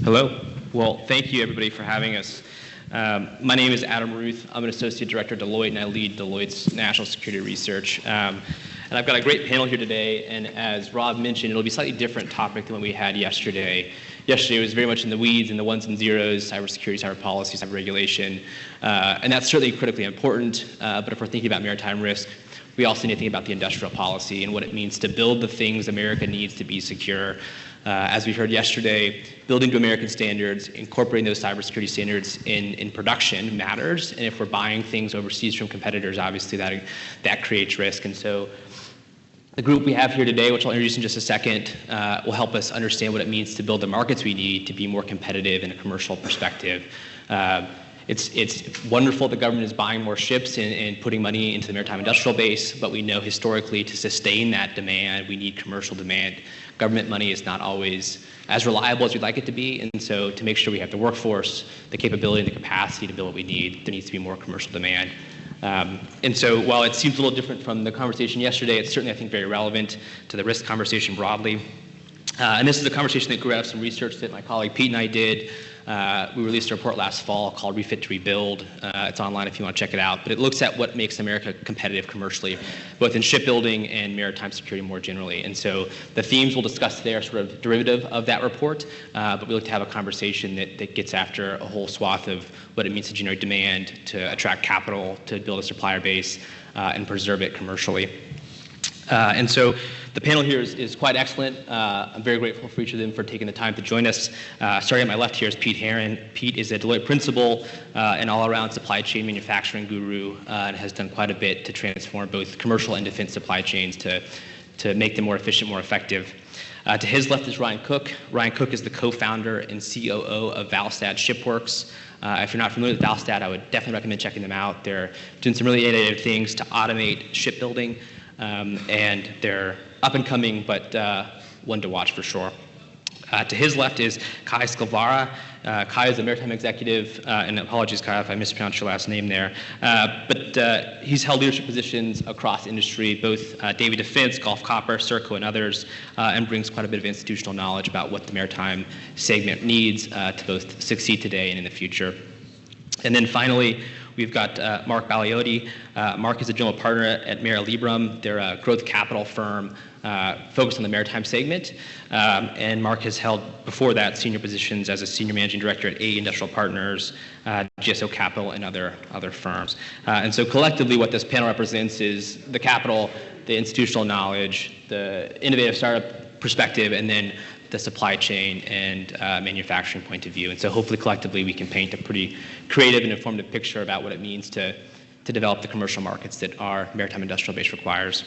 Hello. Well, thank you everybody for having us. My name is Adam Ruth. I'm an associate director at Deloitte, and I lead Deloitte's national security research. And I've got a great panel here today, and as Rob mentioned, it'll be a slightly different topic than what we had yesterday. Yesterday was very much in the weeds and the ones and zeros, cybersecurity, cyber policy, cyber regulation, and that's certainly critically important, but if we're thinking about maritime risk, we also need to think about the industrial policy and what it means to build the things America needs to be secure. As we heard yesterday, building to American standards, incorporating those cybersecurity standards in production matters, and if we're buying things overseas from competitors, obviously that creates risk. And so the group we have here today, which I'll introduce in just a second, will help us understand what it means to build the markets we need to be more competitive in a commercial perspective. It's wonderful the government is buying more ships and putting money into the maritime industrial base, but we know historically to sustain that demand, we need commercial demand. Government money is not always as reliable as we'd like it to be, and so to make sure we have the workforce, the capability, and the capacity to build what we need, there needs to be more commercial demand. And so while it seems a little different from the conversation yesterday, it's certainly, I think, very relevant to the risk conversation broadly. And this is a conversation that grew out of some research that my colleague Pete and I did. We released a report last fall called Refit to Rebuild. It's online if you want to check it out. But it looks at what makes America competitive commercially, both in shipbuilding and maritime security more generally. And so the themes we'll discuss today are sort of derivative of that report, but we look to have a conversation that gets after a whole swath of what it means to generate demand, to attract capital, to build a supplier base, and preserve it commercially. And so the panel here is quite excellent. I'm very grateful for each of them for taking the time to join us. Starting at my left here is Pete Herron. Pete is a Deloitte principal and all-around supply chain manufacturing guru and has done quite a bit to transform both commercial and defense supply chains to make them more efficient, more effective. To his left is Ryan Cook. Ryan Cook is the co-founder and COO of Valstad Shipworks. If you're not familiar with Valstad, I would definitely recommend checking them out. They're doing some really innovative things to automate shipbuilding. And they're up and coming, but one to watch for sure. To his left is Kai Skilvara. Kai is a maritime executive, and apologies, Kai, if I mispronounced your last name there. But he's held leadership positions across industry, both Navy Defense, Gulf Copper, Serco, and others, and brings quite a bit of institutional knowledge about what the maritime segment needs to both succeed today and in the future. And then finally, we've got Mark Baliotti. Mark is a general partner at Mera Librum. They're a growth capital firm focused on the maritime segment. And Mark has held, before that, senior positions as a senior managing director at A Industrial Partners, GSO Capital, and other firms. And so collectively, what this panel represents is the capital, the institutional knowledge, the innovative startup perspective, and then the supply chain and manufacturing point of view. And so hopefully collectively we can paint a pretty creative and informative picture about what it means to develop the commercial markets that our maritime industrial base requires.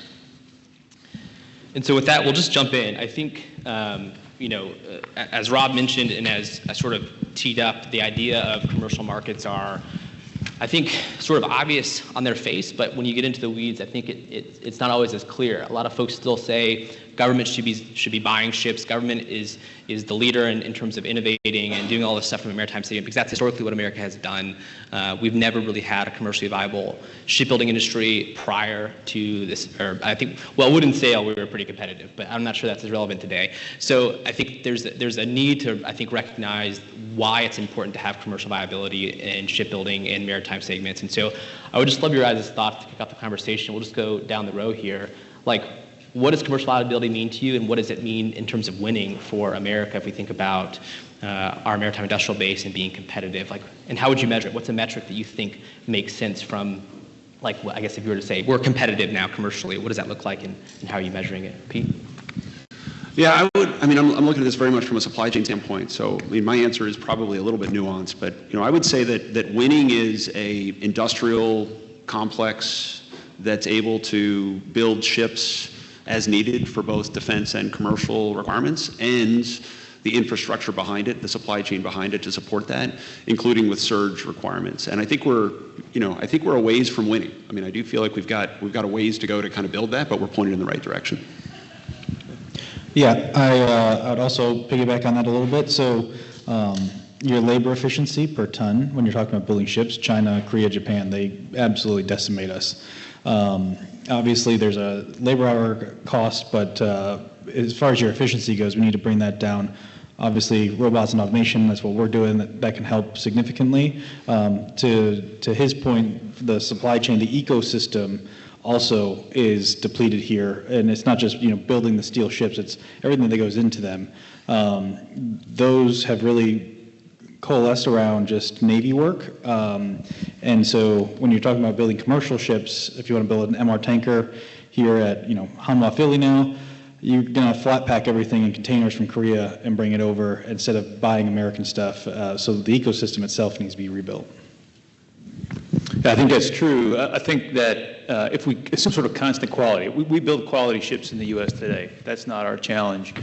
And so with that, we'll just jump in. I think, as Rob mentioned and as I sort of teed up, the idea of commercial markets are, I think, sort of obvious on their face, but when you get into the weeds, I think it's not always as clear. A lot of folks still say government should be buying ships. Government is the leader in terms of innovating and doing all this stuff from a maritime segment, because that's historically what America has done. We've never really had a commercially viable shipbuilding industry prior to this, or I think, well, wood and sail, we were pretty competitive, but I'm not sure that's as relevant today. So I think there's a need to, I think, recognize why it's important to have commercial viability in shipbuilding and maritime segments. And so I would just love your guys' thoughts to kick off the conversation. We'll just go down the row here. Like, what does commercial viability mean to you, and what does it mean in terms of winning for America if we think about our maritime industrial base and being competitive? Like, and how would you measure it? What's a metric that you think makes sense from, like, I guess if you were to say, we're competitive now commercially, what does that look like, and how are you measuring it? Pete? Yeah, I'm looking at this very much from a supply chain standpoint. So, my answer is probably a little bit nuanced, but, I would say that winning is a industrial complex that's able to build ships as needed for both defense and commercial requirements, and the infrastructure behind it, the supply chain behind it to support that, including with surge requirements. And I think we're a ways from winning. I do feel like we've got a ways to go to kind of build that, but we're pointed in the right direction. Yeah, I would also piggyback on that a little bit. So your labor efficiency per ton, when you're talking about building ships, China, Korea, Japan, they absolutely decimate us. Obviously, there's a labor hour cost, but as far as your efficiency goes, we need to bring that down Obviously, robots and automation, that's what we're doing, that can help significantly. To his point, the supply chain, the ecosystem also is depleted here. And it's not just, building the steel ships, it's everything that goes into them. Those have really coalesced around just Navy work. And so when you're talking about building commercial ships, if you want to build an MR tanker here at, Hanwha, Philly now, you're going to flat pack everything in containers from Korea and bring it over instead of buying American stuff. So the ecosystem itself needs to be rebuilt. I think that's true. I think that it's some sort of constant quality. We build quality ships in the U.S. today. That's not our challenge.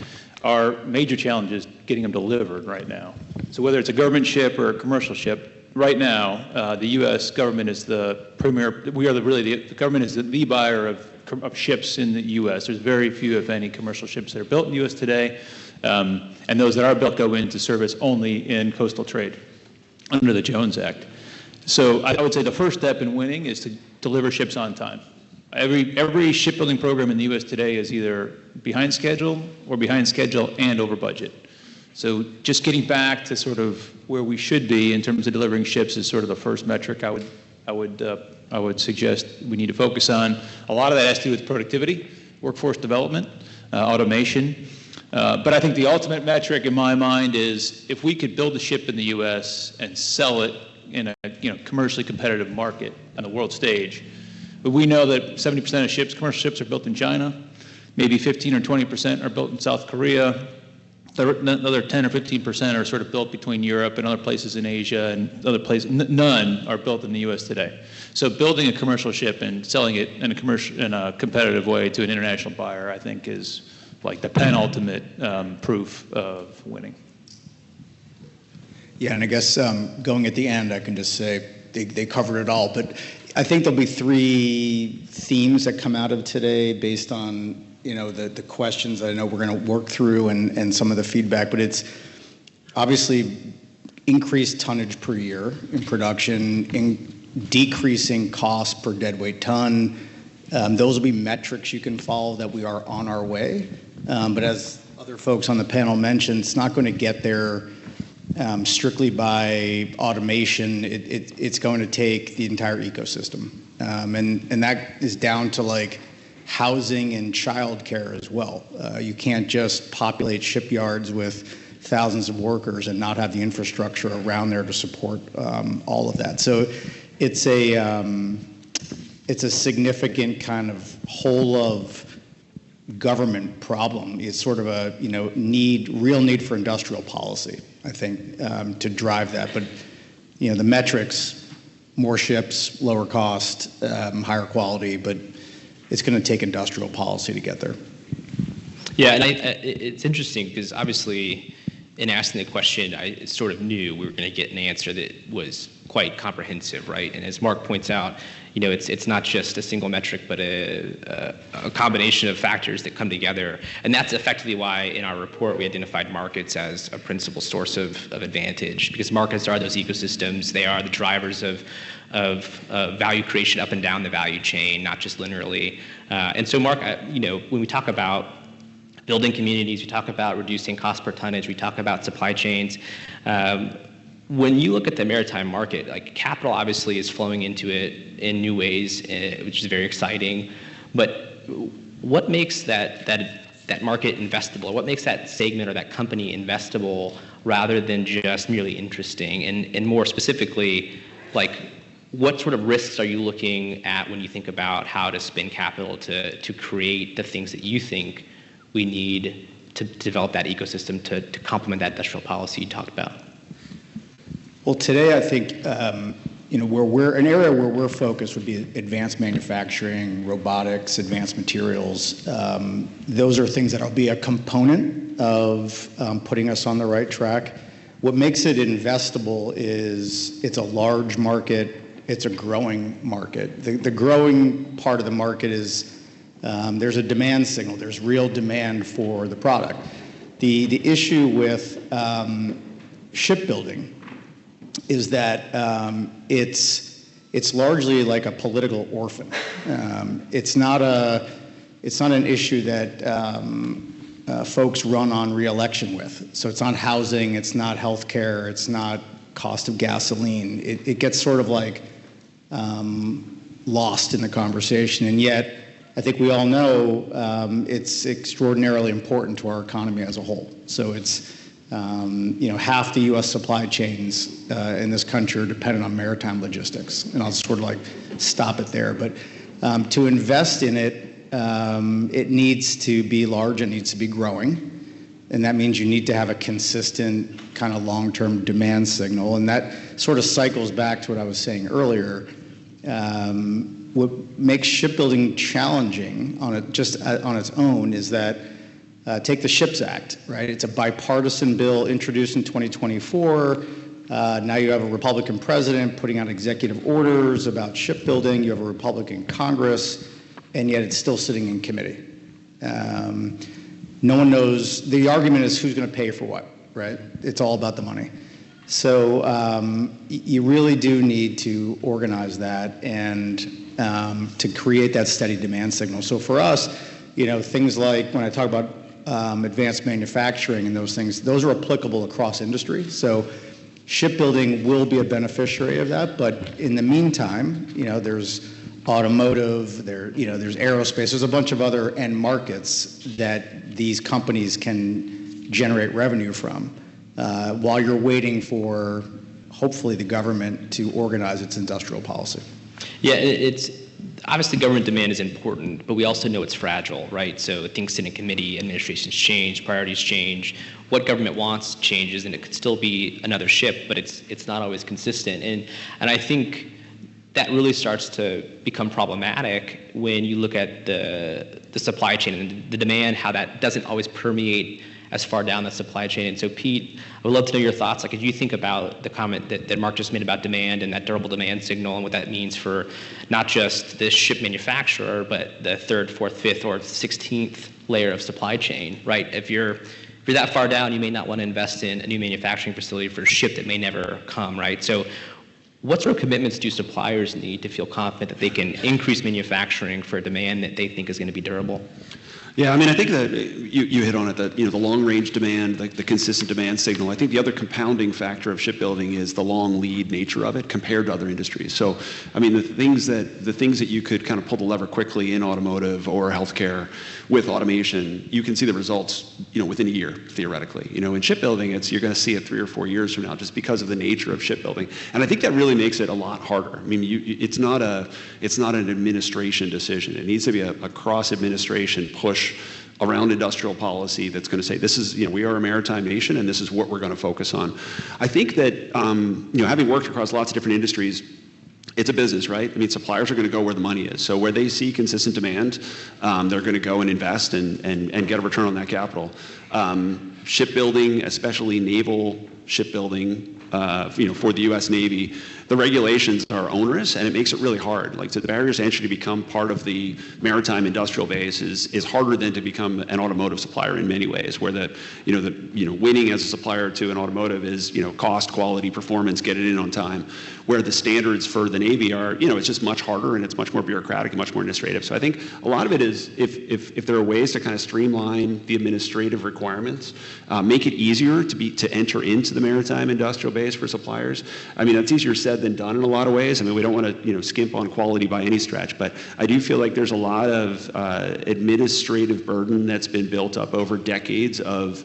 Our major challenge is getting them delivered right now. So whether it's a government ship or a commercial ship, right now, the U.S. government is the premier, the government is the buyer of ships in the U.S. There's very few, if any, commercial ships that are built in the U.S. today, and those that are built go into service only in coastal trade under the Jones Act. So I would say the first step in winning is to deliver ships on time. Every shipbuilding program in the U.S. today is either behind schedule and over budget. So just getting back to sort of where we should be in terms of delivering ships is sort of the first metric I would suggest we need to focus on. A lot of that has to do with productivity, workforce development, automation. But I think the ultimate metric in my mind is if we could build a ship in the U.S. and sell it in a commercially competitive market on the world stage. But we know that 70% of commercial ships are built in China, maybe 15 or 20% are built in South Korea, another 10 or 15% are sort of built between Europe and other places in Asia, and other places, none are built in the U.S. today. So building a commercial ship and selling it in a competitive way to an international buyer, I think, is like the penultimate proof of winning. Yeah, and I guess going at the end, I can just say they covered it all. But I think there'll be three themes that come out of today based on the questions that I know we're going to work through and some of the feedback. But it's obviously increased tonnage per year in production, decreasing cost per deadweight ton. Those will be metrics you can follow that we are on our way. But as other folks on the panel mentioned, it's not going to get there strictly by automation. It's going to take the entire ecosystem. And that is down to like housing and childcare as well. You can't just populate shipyards with thousands of workers and not have the infrastructure around there to support all of that. So it's a significant kind of whole of government problem. It's sort of a real need for industrial policy, I think, to drive that. But the metrics, more ships, lower cost, higher quality, but it's going to take industrial policy to get there. Yeah, and it's interesting because obviously in asking the question, I sort of knew we were going to get an answer that was quite comprehensive, right? And as Mark points out, it's not just a single metric, but a combination of factors that come together. And that's effectively why in our report we identified markets as a principal source of advantage, because markets are those ecosystems. They are the drivers of value creation up and down the value chain, not just linearly. And so, Mark, when we talk about building communities, we talk about reducing cost per tonnage, we talk about supply chains. When you look at the maritime market, like capital obviously is flowing into it in new ways, which is very exciting. But what makes that market investable? What makes that segment or that company investable rather than just merely interesting? And more specifically, like what sort of risks are you looking at when you think about how to spend capital to create the things that you think we need to develop that ecosystem to complement that industrial policy you talked about? Well, today I think where an area where we're focused would be advanced manufacturing, robotics, advanced materials. Those are things that'll be a component of putting us on the right track. What makes it investable is it's a large market, it's a growing market. The growing part of the market is there's a demand signal, there's real demand for the product. The issue with shipbuilding is that it's largely like a political orphan. It's not an issue that folks run on re-election with. So it's not housing, it's not healthcare, it's not cost of gasoline. It gets sort of like lost in the conversation, and yet I think we all know it's extraordinarily important to our economy as a whole. So it's half the U.S. supply chains in this country are dependent on maritime logistics, and I'll sort of like stop it there. But to invest in it, it needs to be large, it needs to be growing, and that means you need to have a consistent kind of long-term demand signal, and that sort of cycles back to what I was saying earlier. What makes shipbuilding challenging on its own is that take the SHIPS Act, right? It's a bipartisan bill introduced in 2024. Now you have a Republican president putting out executive orders about shipbuilding. You have a Republican Congress, and yet it's still sitting in committee. No one knows. The argument is who's going to pay for what, right? It's all about the money. So you really do need to organize that and to create that steady demand signal. So for us, things like when I talk about advanced manufacturing and those things, those are applicable across industry. So shipbuilding will be a beneficiary of that, but in the meantime, there's automotive, there's aerospace, there's a bunch of other end markets that these companies can generate revenue from while you're waiting for, hopefully, the government to organize its industrial policy. Yeah, it's obviously government demand is important, but we also know it's fragile, right? So things sit in committee, administrations change, priorities change, what government wants changes, and it could still be another ship, but it's not always consistent. And I think that really starts to become problematic when you look at the supply chain and the demand, how that doesn't always permeate as far down the supply chain. And so Pete, I would love to know your thoughts. Like, if you think about the comment that Mark just made about demand and that durable demand signal and what that means for not just the ship manufacturer, but the third, fourth, fifth, or 16th layer of supply chain, right? If you're that far down, you may not want to invest in a new manufacturing facility for a ship that may never come, right? So what sort of commitments do suppliers need to feel confident that they can increase manufacturing for a demand that they think is going to be durable? Yeah, I mean, I think that you hit on it, that, the long-range demand, like the consistent demand signal. I think the other compounding factor of shipbuilding is the long lead nature of it compared to other industries. So, I mean, the things that you could kind of pull the lever quickly in automotive or healthcare with automation, you can see the results, within a year, theoretically. In shipbuilding, you're going to see it 3 or 4 years from now, just because of the nature of shipbuilding. And I think that really makes it a lot harder. I mean, it's not an administration decision. It needs to be a cross-administration push around industrial policy that's going to say, this is, we are a maritime nation and this is what we're going to focus on. I think that, having worked across lots of different industries, it's a business, right? I mean, suppliers are going to go where the money is. So where they see consistent demand, they're going to go and invest and get a return on that capital. Shipbuilding, especially naval shipbuilding, for the U.S. Navy, the regulations are onerous, and it makes it really hard. Like, so the barriers to entry to become part of the maritime industrial base is harder than to become an automotive supplier in many ways, where winning as a supplier to an automotive is, cost, quality, performance, get it in on time, where the standards for the Navy are, it's just much harder and it's much more bureaucratic and much more administrative. So I think a lot of it is if there are ways to kind of streamline the administrative requirements, make it easier to enter into the maritime industrial base for suppliers. I mean, it's easier said than done in a lot of ways. I mean, we don't want to, skimp on quality by any stretch, but I do feel like there's a lot of administrative burden that's been built up over decades of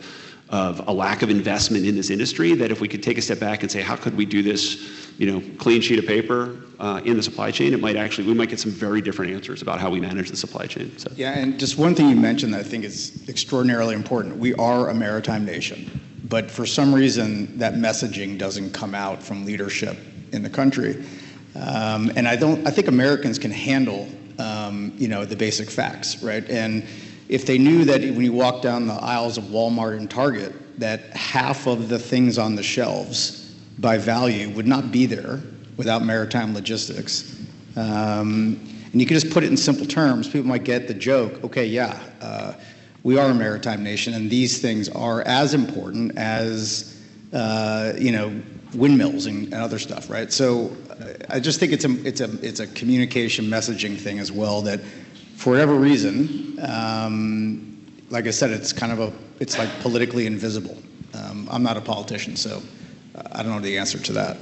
a lack of investment in this industry, that if we could take a step back and say, how could we do this, clean sheet of paper in the supply chain, we might get some very different answers about how we manage the supply chain. So. Yeah, and just one thing you mentioned that I think is extraordinarily important. We are a maritime nation, but for some reason that messaging doesn't come out from leadership in the country. And I think Americans can handle, the basic facts, right? And if they knew that when you walk down the aisles of Walmart and Target, that half of the things on the shelves by value would not be there without maritime logistics. And you can just put it in simple terms. People might get the joke, okay, yeah, we are a maritime nation, and these things are as important as, windmills and other stuff, right? So I just think it's a communication messaging thing as well, that for whatever reason, like I said, it's kind of it's like politically invisible. I'm not a politician, so I don't know the answer to that.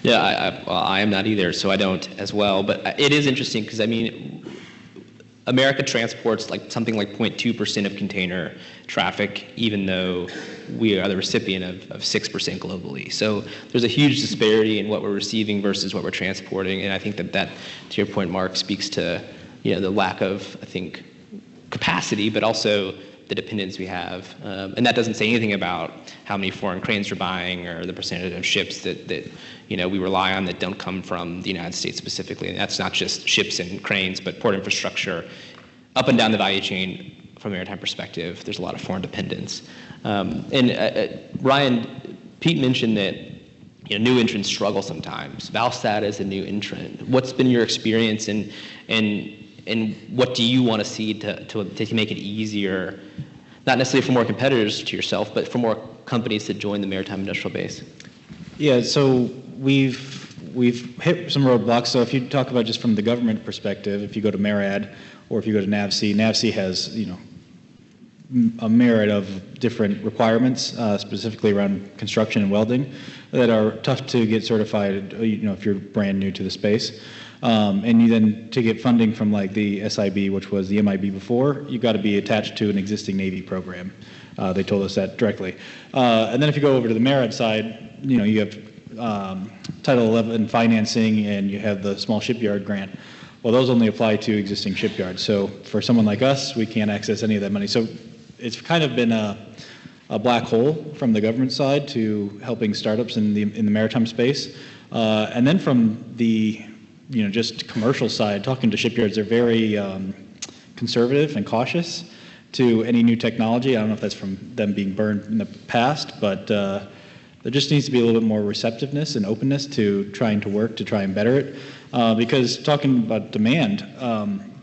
Yeah, well, I am not either, so I don't as well. But it is interesting because, I mean, America transports like something like 0.2% of container traffic, even though we are the recipient of 6% globally. So there's a huge disparity in what we're receiving versus what we're transporting. And I think that, to your point, Mark, speaks to, you know, the lack of, I think, capacity, but also the dependence we have. And that doesn't say anything about how many foreign cranes we're buying or the percentage of ships that you know, we rely on that don't come from the United States specifically. And that's not just ships and cranes, but port infrastructure. Up and down the value chain, from a maritime perspective, there's a lot of foreign dependence. Ryan, Pete mentioned that, you know, new entrants struggle sometimes. Valstat is a new entrant. What's been your experience, and what do you want to see to make it easier, not necessarily for more competitors to yourself, but for more companies to join the maritime industrial base? Yeah, so we've hit some roadblocks. So if you talk about just from the government perspective, if you go to MARAD or if you go to NAVSEA, NAVSEA has, you know, a myriad of different requirements, specifically around construction and welding, that are tough to get certified, you know, if you're brand new to the space. And you then, to get funding from like the SIB, which was the MIB before, you've got to be attached to an existing Navy program. They told us that directly. And then if you go over to the MARAD side, you know, you have Title 11 financing and you have the small shipyard grant. Well, those only apply to existing shipyards. So for someone like us, we can't access any of that money. So it's kind of been a black hole from the government side to helping startups in the maritime space. And then from the, you know, just commercial side, talking to shipyards, they're very conservative and cautious to any new technology. I don't know if that's from them being burned in the past, but there just needs to be a little bit more receptiveness and openness to trying to work to try and better it. Because talking about demand,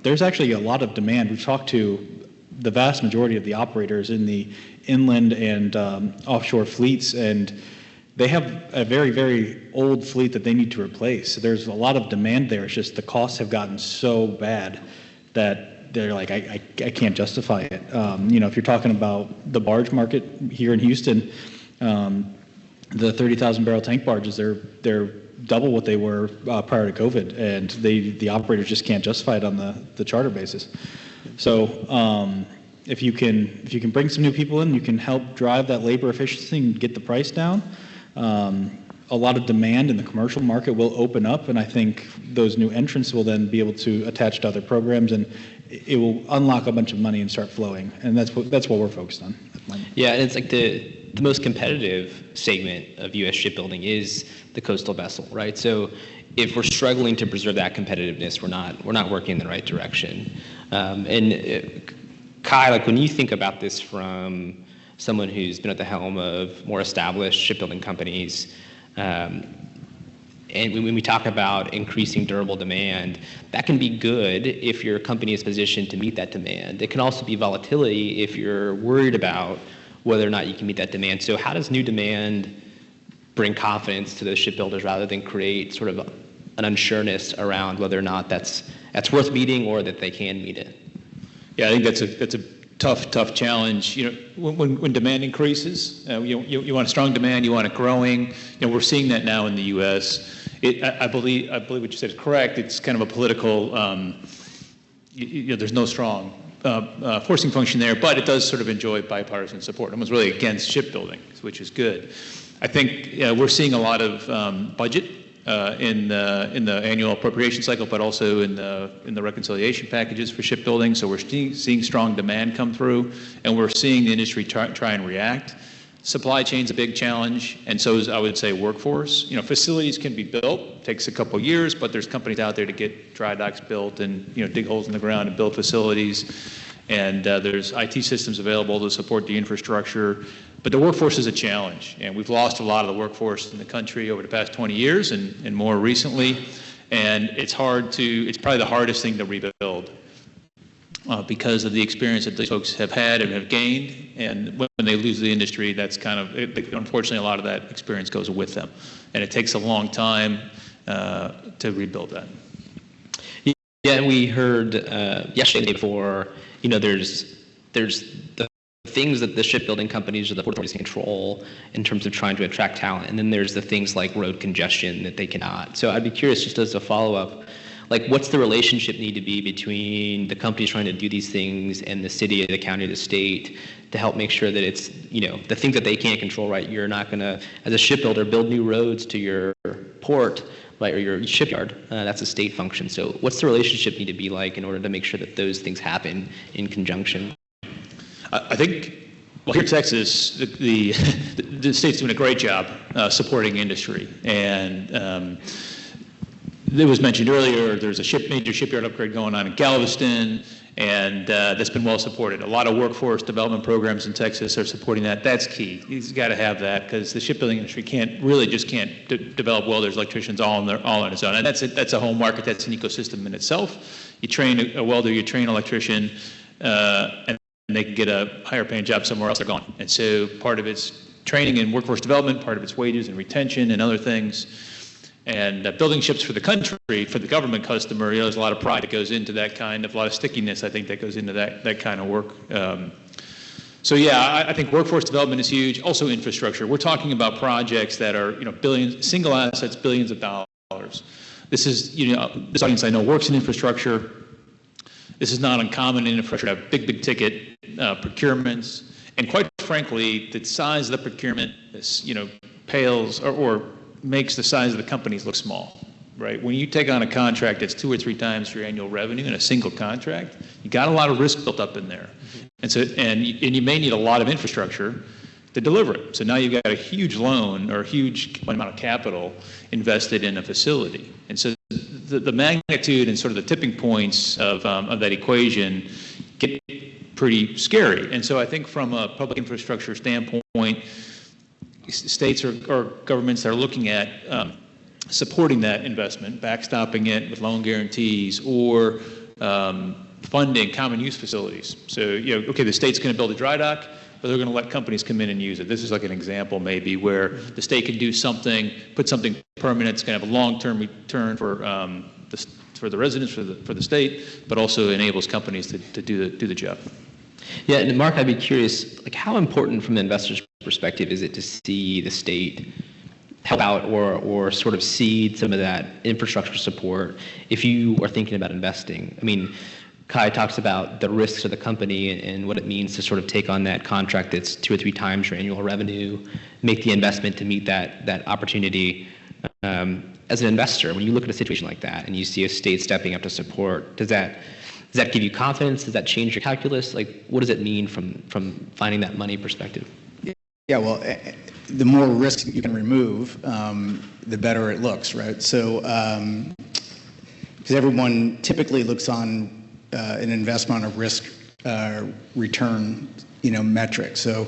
there's actually a lot of demand. We've talked to the vast majority of the operators in the inland and offshore fleets, and they have a very, very old fleet that they need to replace. So there's a lot of demand there. It's just the costs have gotten so bad that they're like, I can't justify it. You know, if you're talking about the barge market here in Houston, the 30,000 barrel tank barges, they're double what they were prior to COVID, and the operators just can't justify it on the charter basis. So if you can bring some new people in, you can help drive that labor efficiency and get the price down. A lot of demand in the commercial market will open up, and I think those new entrants will then be able to attach to other programs, and it will unlock a bunch of money and start flowing. And that's what we're focused on. Yeah, and it's like the most competitive segment of U.S. shipbuilding is the coastal vessel, right? So if we're struggling to preserve that competitiveness, we're not working in the right direction. Kai, like when you think about this from someone who's been at the helm of more established shipbuilding companies, and when we talk about increasing durable demand, that can be good if your company is positioned to meet that demand. It can also be volatility if you're worried about whether or not you can meet that demand. So how does new demand bring confidence to those shipbuilders rather than create sort of an unsureness around whether or not that's worth meeting or that they can meet it? Yeah, I think that's a tough challenge. You know, when demand increases, you want a strong demand, you want it growing. You know, we're seeing that now in the U.S. I believe what you said is correct. It's kind of a political. You know, there's no strong forcing function there, but it does sort of enjoy bipartisan support. Almost really against shipbuilding, which is good. I think we're seeing a lot of budget in the annual appropriation cycle, but also in the reconciliation packages for shipbuilding. So we're seeing strong demand come through, and we're seeing the industry try and react. Supply chain's a big challenge, and so is, I would say, workforce. You know, facilities can be built. It takes a couple years, but there's companies out there to get dry docks built and, you know, dig holes in the ground and build facilities. And there's IT systems available to support the infrastructure. But the workforce is a challenge, and we've lost a lot of the workforce in the country over the past 20 years and more recently. And it's probably the hardest thing to rebuild because of the experience that these folks have had and have gained. And when they lose the industry, that's kind of, unfortunately, a lot of that experience goes with them. And it takes a long time to rebuild that. Yeah, and we heard yesterday before, you know, there's there's the things that the shipbuilding companies or the port authorities control in terms of trying to attract talent, and then there's the things like road congestion that they cannot. So I'd be curious, just as a follow-up, like what's the relationship need to be between the companies trying to do these things and the city, the county, the state to help make sure that it's, the things that they can't control, right? You're not going to, as a shipbuilder, build new roads to your port, right, or your shipyard. That's a state function. So what's the relationship need to be like in order to make sure that those things happen in conjunction? I think, well, here in Texas, the state's doing a great job supporting industry. And it was mentioned earlier, there's a major shipyard upgrade going on in Galveston, and that's been well supported. A lot of workforce development programs in Texas are supporting that. That's key. You've got to have that because the shipbuilding industry can't develop welders, electricians all on its own. And that's a whole market. That's an ecosystem in itself. You train a welder, you train an electrician, and they can get a higher paying job somewhere else, they're gone. And so part of it's training and workforce development, part of it's wages and retention and other things. And building ships for the country, for the government customer, there's a lot of pride that goes into that a lot of stickiness, I think, that goes into that kind of work. So yeah, I think workforce development is huge. Also infrastructure. We're talking about projects that are, billions, single assets, billions of dollars. This is, this audience I know works in infrastructure. This is not uncommon in infrastructure to have big ticket procurements. And quite frankly, the size of the procurement is, pales or makes the size of the companies look small, right? When you take on a contract that's 2 or 3 times your annual revenue in a single contract, you got a lot of risk built up in there. And so, and you may need a lot of infrastructure to deliver it. So now you've got a huge loan or a huge amount of capital invested in a facility. And so the magnitude and sort of the tipping points of that equation get pretty scary. And so I think from a public infrastructure standpoint, states or governments that are looking at supporting that investment, backstopping it with loan guarantees or funding common use facilities. So, okay, the state's going to build a dry dock, but they're going to let companies come in and use it. This is like an example maybe where the state can do something, put something permanent, it's going to have a long-term return for the residents, for the state, but also enables companies to do the job. Yeah, and Mark, I'd be curious, like how important from the investor's perspective is it to see the state help out or sort of seed some of that infrastructure support if you are thinking about investing? I mean, Kai talks about the risks of the company and what it means to sort of take on that contract that's 2 or 3 times your annual revenue, make the investment to meet that opportunity. As an investor, when you look at a situation like that and you see a state stepping up to support, does that give you confidence? Does that change your calculus? Like, what does it mean from finding that money perspective? Yeah, well, the more risk you can remove, the better it looks, right? So, because everyone typically looks on an investment on a risk return, metric. So,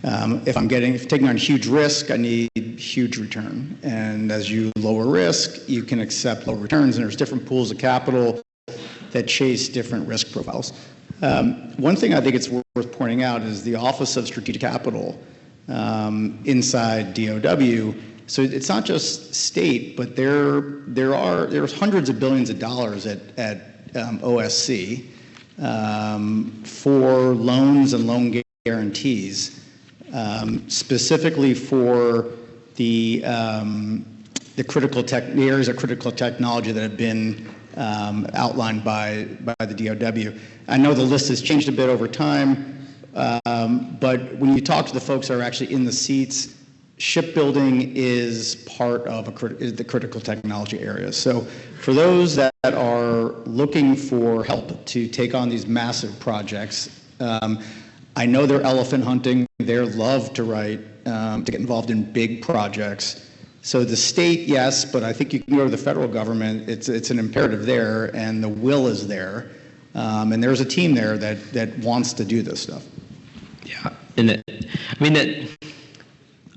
if I'm taking on huge risk, I need huge return. And as you lower risk, you can accept low returns, and there's different pools of capital that chase different risk profiles. One thing I think it's worth pointing out is the Office of Strategic Capital inside DOW. So it's not just state, but there's hundreds of billions of dollars at OSC for loans and loan guarantees, specifically for the areas of critical technology that have been outlined by the DOW. I know the list has changed a bit over time, but when you talk to the folks that are actually in the seats, shipbuilding is part of the critical technology area. So for those that are looking for help to take on these massive projects, I know they're elephant hunting. They love to to get involved in big projects. So the state, yes, but I think you can go to the federal government. It's an imperative there, and the will is there, and there's a team there that wants to do this stuff. Yeah, and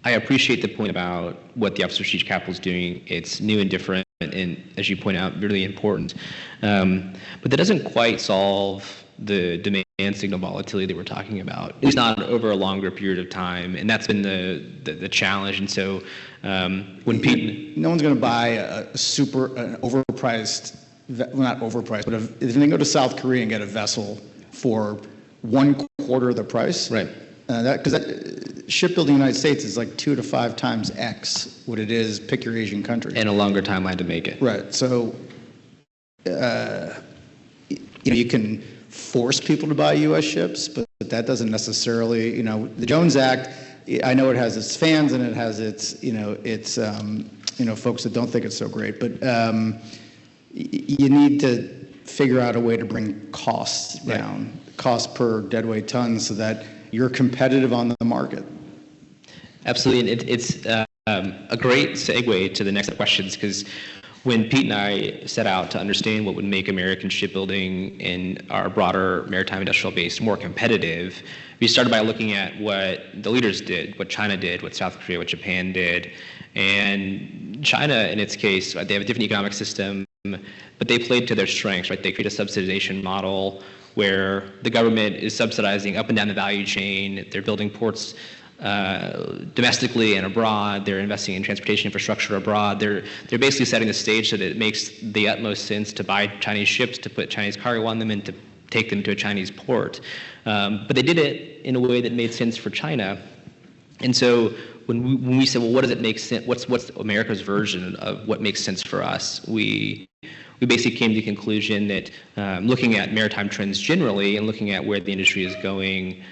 I appreciate the point about what the Office of Strategic Capital is doing. It's new and different, and as you point out, really important. But that doesn't quite solve the demand signal volatility that we're talking about. It's not over a longer period of time, and that's been the challenge. And so when people, no one's going to buy an overpriced, well, not overpriced, but if they go to South Korea and get a vessel for 1/4 of the price. Right. Because shipbuilding in the United States is like 2 to 5 times X what it is, pick your Asian country. And a longer timeline to make it. Right. So, you can force people to buy U.S. ships, but that doesn't necessarily, the Jones Act, I know it has its fans and it has its, folks that don't think it's so great, but you need to figure out a way to bring costs down, cost per deadweight ton, so that you're competitive on the market. Absolutely, and it's a great segue to the next questions, because when Pete and I set out to understand what would make American shipbuilding and our broader maritime industrial base more competitive, we started by looking at what the leaders did, what China did, what South Korea, what Japan did. And China, in its case, they have a different economic system, but they played to their strengths, right? They created a subsidization model where the government is subsidizing up and down the value chain. They're building ports domestically and abroad. They're investing in transportation infrastructure abroad. They're basically setting the stage so that it makes the utmost sense to buy Chinese ships, to put Chinese cargo on them, and to take them to a Chinese port. But they did it in a way that made sense for China. And so when we said, well, what does it make sense? What's America's version of what makes sense for us? We basically came to the conclusion that looking at maritime trends generally and looking at where the industry is going,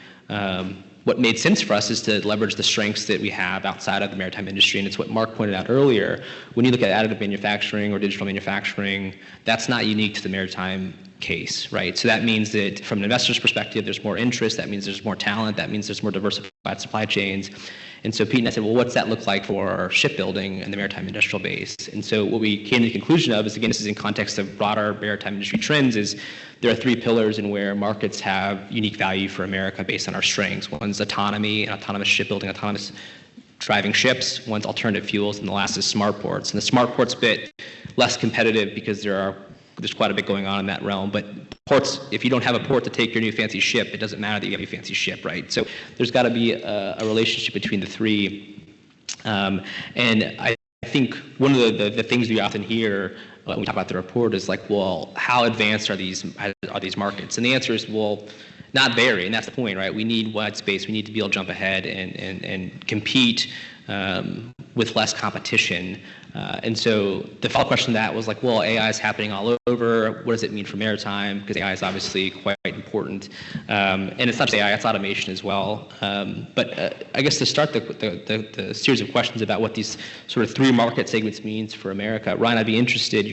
what made sense for us is to leverage the strengths that we have outside of the maritime industry, and it's what Mark pointed out earlier. When you look at additive manufacturing or digital manufacturing, that's not unique to the maritime case, right? So that means that from an investor's perspective, there's more interest, that means there's more talent, that means there's more diversified supply chains. And so Pete and I said, well, what's that look like for shipbuilding and the maritime industrial base? And so what we came to the conclusion of is, again, this is in context of broader maritime industry trends, is there are 3 pillars in where markets have unique value for America based on our strengths. One's autonomy and autonomous shipbuilding, autonomous driving ships. One's alternative fuels, and the last is smart ports. And the smart ports bit less competitive because there's quite a bit going on in that realm. But ports, if you don't have a port to take your new fancy ship, it doesn't matter that you have a fancy ship, right? So there's got to be a relationship between the 3. And I think one of the things we often hear when we talk about the report is like, well, how advanced are these markets? And the answer is, well, not very, and that's the point, right? We need wide space. We need to be able to jump ahead and compete with less competition. And so the follow-up question to that was like, well, AI is happening all over. What does it mean for maritime? Because AI is obviously quite important. And it's not just AI, it's automation as well. But I guess to start the series of questions about what these sort of 3 market segments means for America, Ryan, I'd be interested.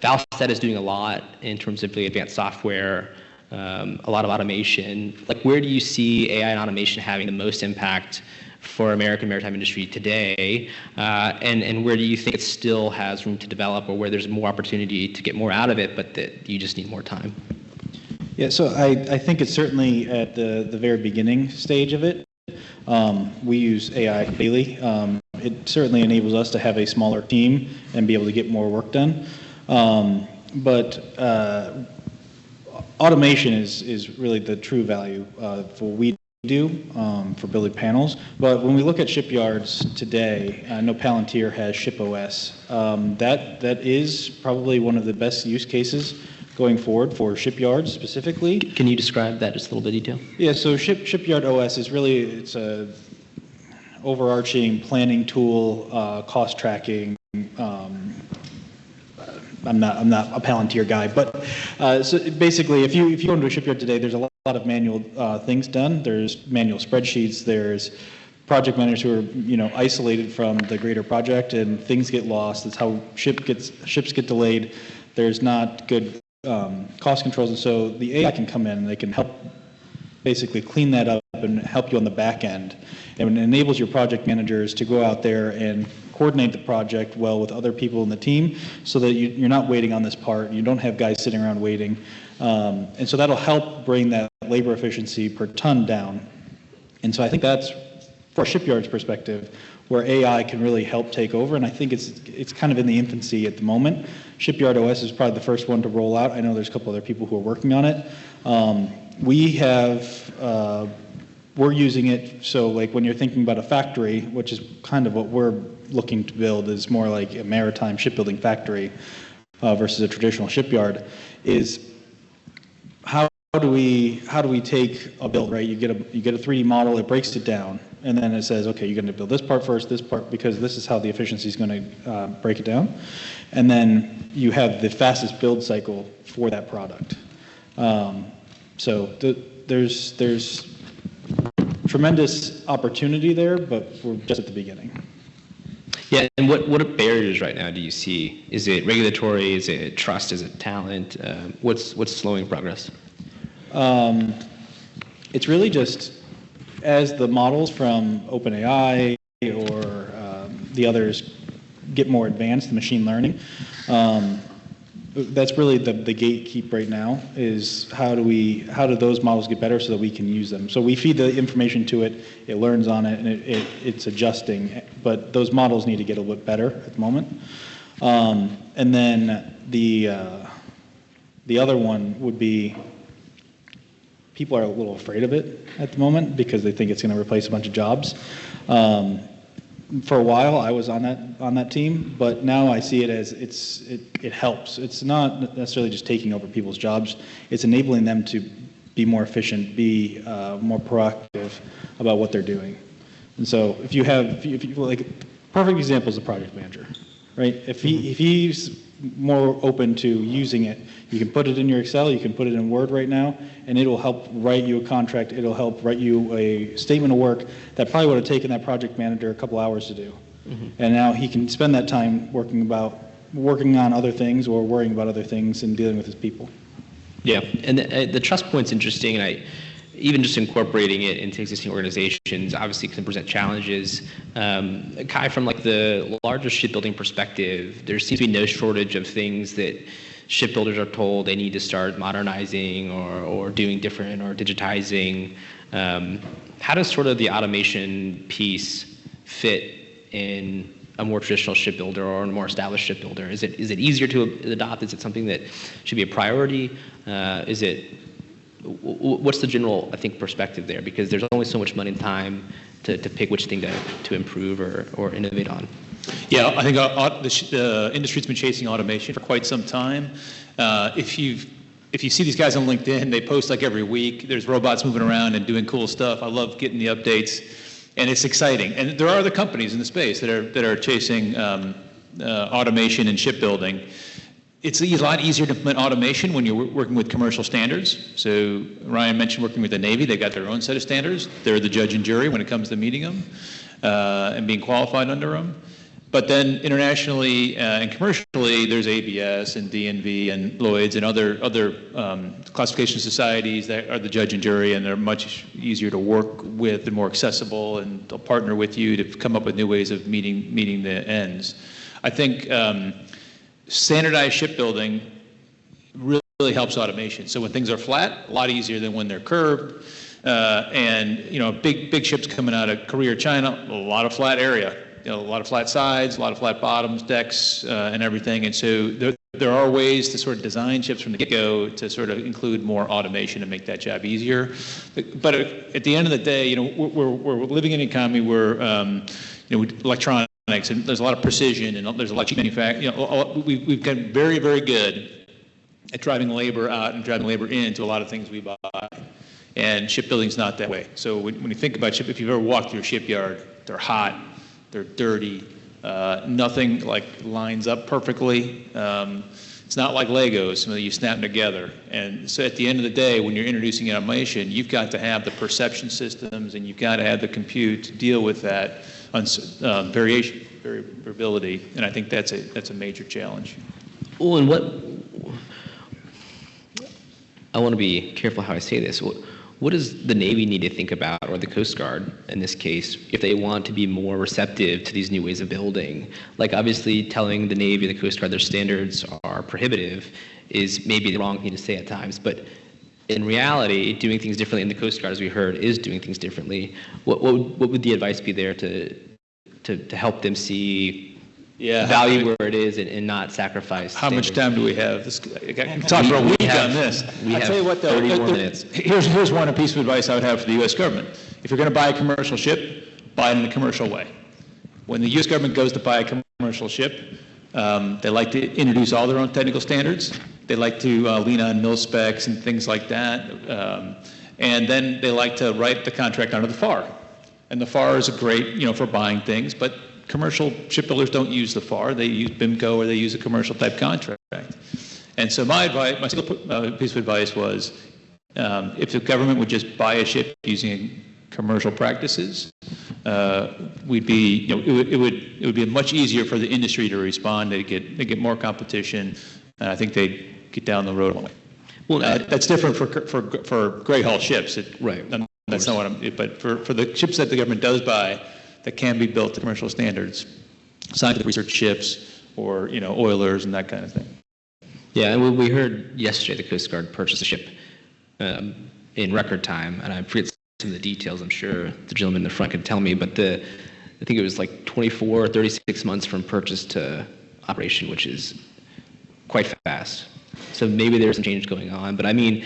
Valstead is doing a lot in terms of really advanced software, a lot of automation. Like, where do you see AI and automation having the most impact for American maritime industry today, and where do you think it still has room to develop, or where there's more opportunity to get more out of it, but that you just need more time? Yeah, so I think it's certainly at the very beginning stage of it. We use AI daily. It certainly enables us to have a smaller team and be able to get more work done. But automation is really the true value for what we do for building panels. But when we look at shipyards today, I know Palantir has ShipOS. That is probably one of the best use cases going forward for shipyards specifically. Can you describe that just a little bit of detail? Yeah, so Shipyard OS is really, it's a overarching planning tool, cost tracking. I'm not a Palantir guy, but so basically, if you go into a shipyard today, there's a lot of manual things done. There's manual spreadsheets. There's project managers who are isolated from the greater project, and things get lost. That's how ships get delayed. There's not good cost controls, and so the AI can come in and they can help basically clean that up and help you on the back end. And it enables your project managers to go out there and coordinate the project well with other people in the team so that you're not waiting on this part. You don't have guys sitting around waiting. And so that'll help bring that labor efficiency per ton down. And so I think that's, for a shipyard's perspective, where AI can really help take over. And I think it's kind of in the infancy at the moment. Shipyard OS is probably the first one to roll out. I know there's a couple other people who are working on it. We're using it, so like when you're thinking about a factory, which is kind of what we're looking to build, is more like a maritime shipbuilding factory versus a traditional shipyard, is how do we take a build, right? You get a 3D model, it breaks it down, and then it says, okay, you're going to build this part first, this part, because this is how the efficiency is going to break it down, and then you have the fastest build cycle for that product. There's tremendous opportunity there, but we're just at the beginning. Yeah, and what barriers right now do you see? Is it regulatory? Is it trust? Is it talent? What's slowing progress? It's really just as the models from OpenAI or the others get more advanced, the machine learning, that's really the gatekeep right now is how do those models get better so that we can use them. So we feed the information to it, it learns on it, and it's adjusting, but those models need to get a little bit better at the moment. And then the other one would be people are a little afraid of it at the moment because they think it's going to replace a bunch of jobs. For a while, I was on that team, but now I see it as it helps. It's not necessarily just taking over people's jobs. It's enabling them to be more efficient, be more proactive about what they're doing. And so, if you like, perfect example is the project manager, right? If he's more open to using it, you can put it in your Excel, you can put it in Word right now, and it'll help write you a contract, it'll help write you a statement of work that probably would have taken that project manager a couple hours to do. Mm-hmm. And now he can spend that time working on other things or worrying about other things and dealing with his people. Yeah, and the trust point's interesting, and even just incorporating it into existing organizations obviously can present challenges. Kai, from like the larger shipbuilding perspective, there seems to be no shortage of things that shipbuilders are told they need to start modernizing or doing different or digitizing. How does sort of the automation piece fit in a more traditional shipbuilder or a more established shipbuilder? Is it easier to adopt? Is it something that should be a priority? What's the general, I think, perspective there? Because there's only so much money and time to pick which thing to improve or innovate on. Yeah, I think the industry's been chasing automation for quite some time. If you see these guys on LinkedIn, they post like every week. There's robots moving around and doing cool stuff. I love getting the updates, and it's exciting. And there are other companies in the space that are chasing automation in shipbuilding. It's a lot easier to implement automation when you're working with commercial standards. So Ryan mentioned working with the Navy. They've got their own set of standards. They're the judge and jury when it comes to meeting them and being qualified under them. But then internationally and commercially, there's ABS and DNV and Lloyd's and other classification societies that are the judge and jury, and they're much easier to work with and more accessible, and they'll partner with you to come up with new ways of meeting the ends. I think standardized shipbuilding really helps automation. So when things are flat, a lot easier than when they're curved. And big ships coming out of Korea or China, a lot of flat area. A lot of flat sides, a lot of flat bottoms, decks, and everything. And so there are ways to sort of design ships from the get-go to sort of include more automation to make that job easier. But at the end of the day, we're living in an economy where electronics, and there's a lot of precision, and there's a lot of cheap manufacturing. We've gotten very, very good at driving labor out and driving labor into a lot of things we buy. And shipbuilding's not that way. So when you think about if you've ever walked through a shipyard, they're hot. They're dirty. Nothing like lines up perfectly. It's not like Legos, you snap them together. And so at the end of the day, when you're introducing automation, you've got to have the perception systems and you've got to have the compute to deal with that variability. And I think that's a major challenge. Well, and I want to be careful how I say this. What does the Navy need to think about, or the Coast Guard in this case, if they want to be more receptive to these new ways of building? Like, obviously, telling the Navy, the Coast Guard, their standards are prohibitive is maybe the wrong thing to say at times. But in reality, doing things differently in the Coast Guard, as we heard, is doing things differently. What would the advice be there to help them see value where it is and not sacrifice How standards? much time do we have? I can talk for a week on this. We have 30 more minutes. Here's one piece of advice I would have for the U.S. government. If you're going to buy a commercial ship, buy it in a commercial way. When the U.S. government goes to buy a commercial ship, they like to introduce all their own technical standards, They like to lean on mil specs and things like that. And then they like to write the contract under the FAR. And the FAR is a great, for buying things, but commercial shipbuilders don't use the FAR. They use BIMCO or they use a commercial type contract. And so my single piece of advice was, if the government would just buy a ship using commercial practices, we'd be, it would be much easier for the industry to respond. They get more competition, and I think they'd get down the road. Well, that's different for gray hull ships. Right. That's not what I'm. But for the ships that the government does buy, that can be built to commercial standards, scientific research ships, or oilers and that kind of thing. Yeah, and we heard yesterday the Coast Guard purchased a ship in record time, and I forget some of the details. I'm sure the gentleman in the front could tell me, but I think it was like 24 or 36 months from purchase to operation, which is quite fast. So maybe there's some change going on, but I mean,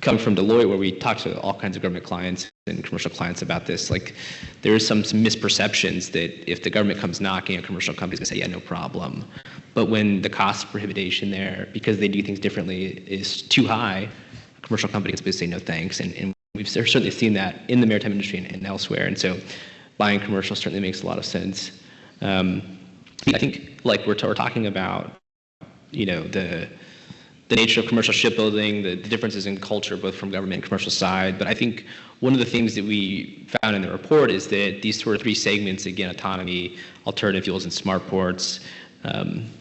coming from Deloitte, where we talk to all kinds of government clients and commercial clients about this, like there is some misperceptions that if the government comes knocking, a commercial company's gonna say, yeah, no problem. But when the cost prohibition there, because they do things differently, is too high, a commercial company can basically say no thanks. And we've certainly seen that in the maritime industry and elsewhere. And so buying commercial certainly makes a lot of sense. I think like we're talking about, the nature of commercial shipbuilding, the differences in culture, both from government and commercial side. But I think one of the things that we found in the report is that these sort of three segments, again, autonomy, alternative fuels, and smart ports,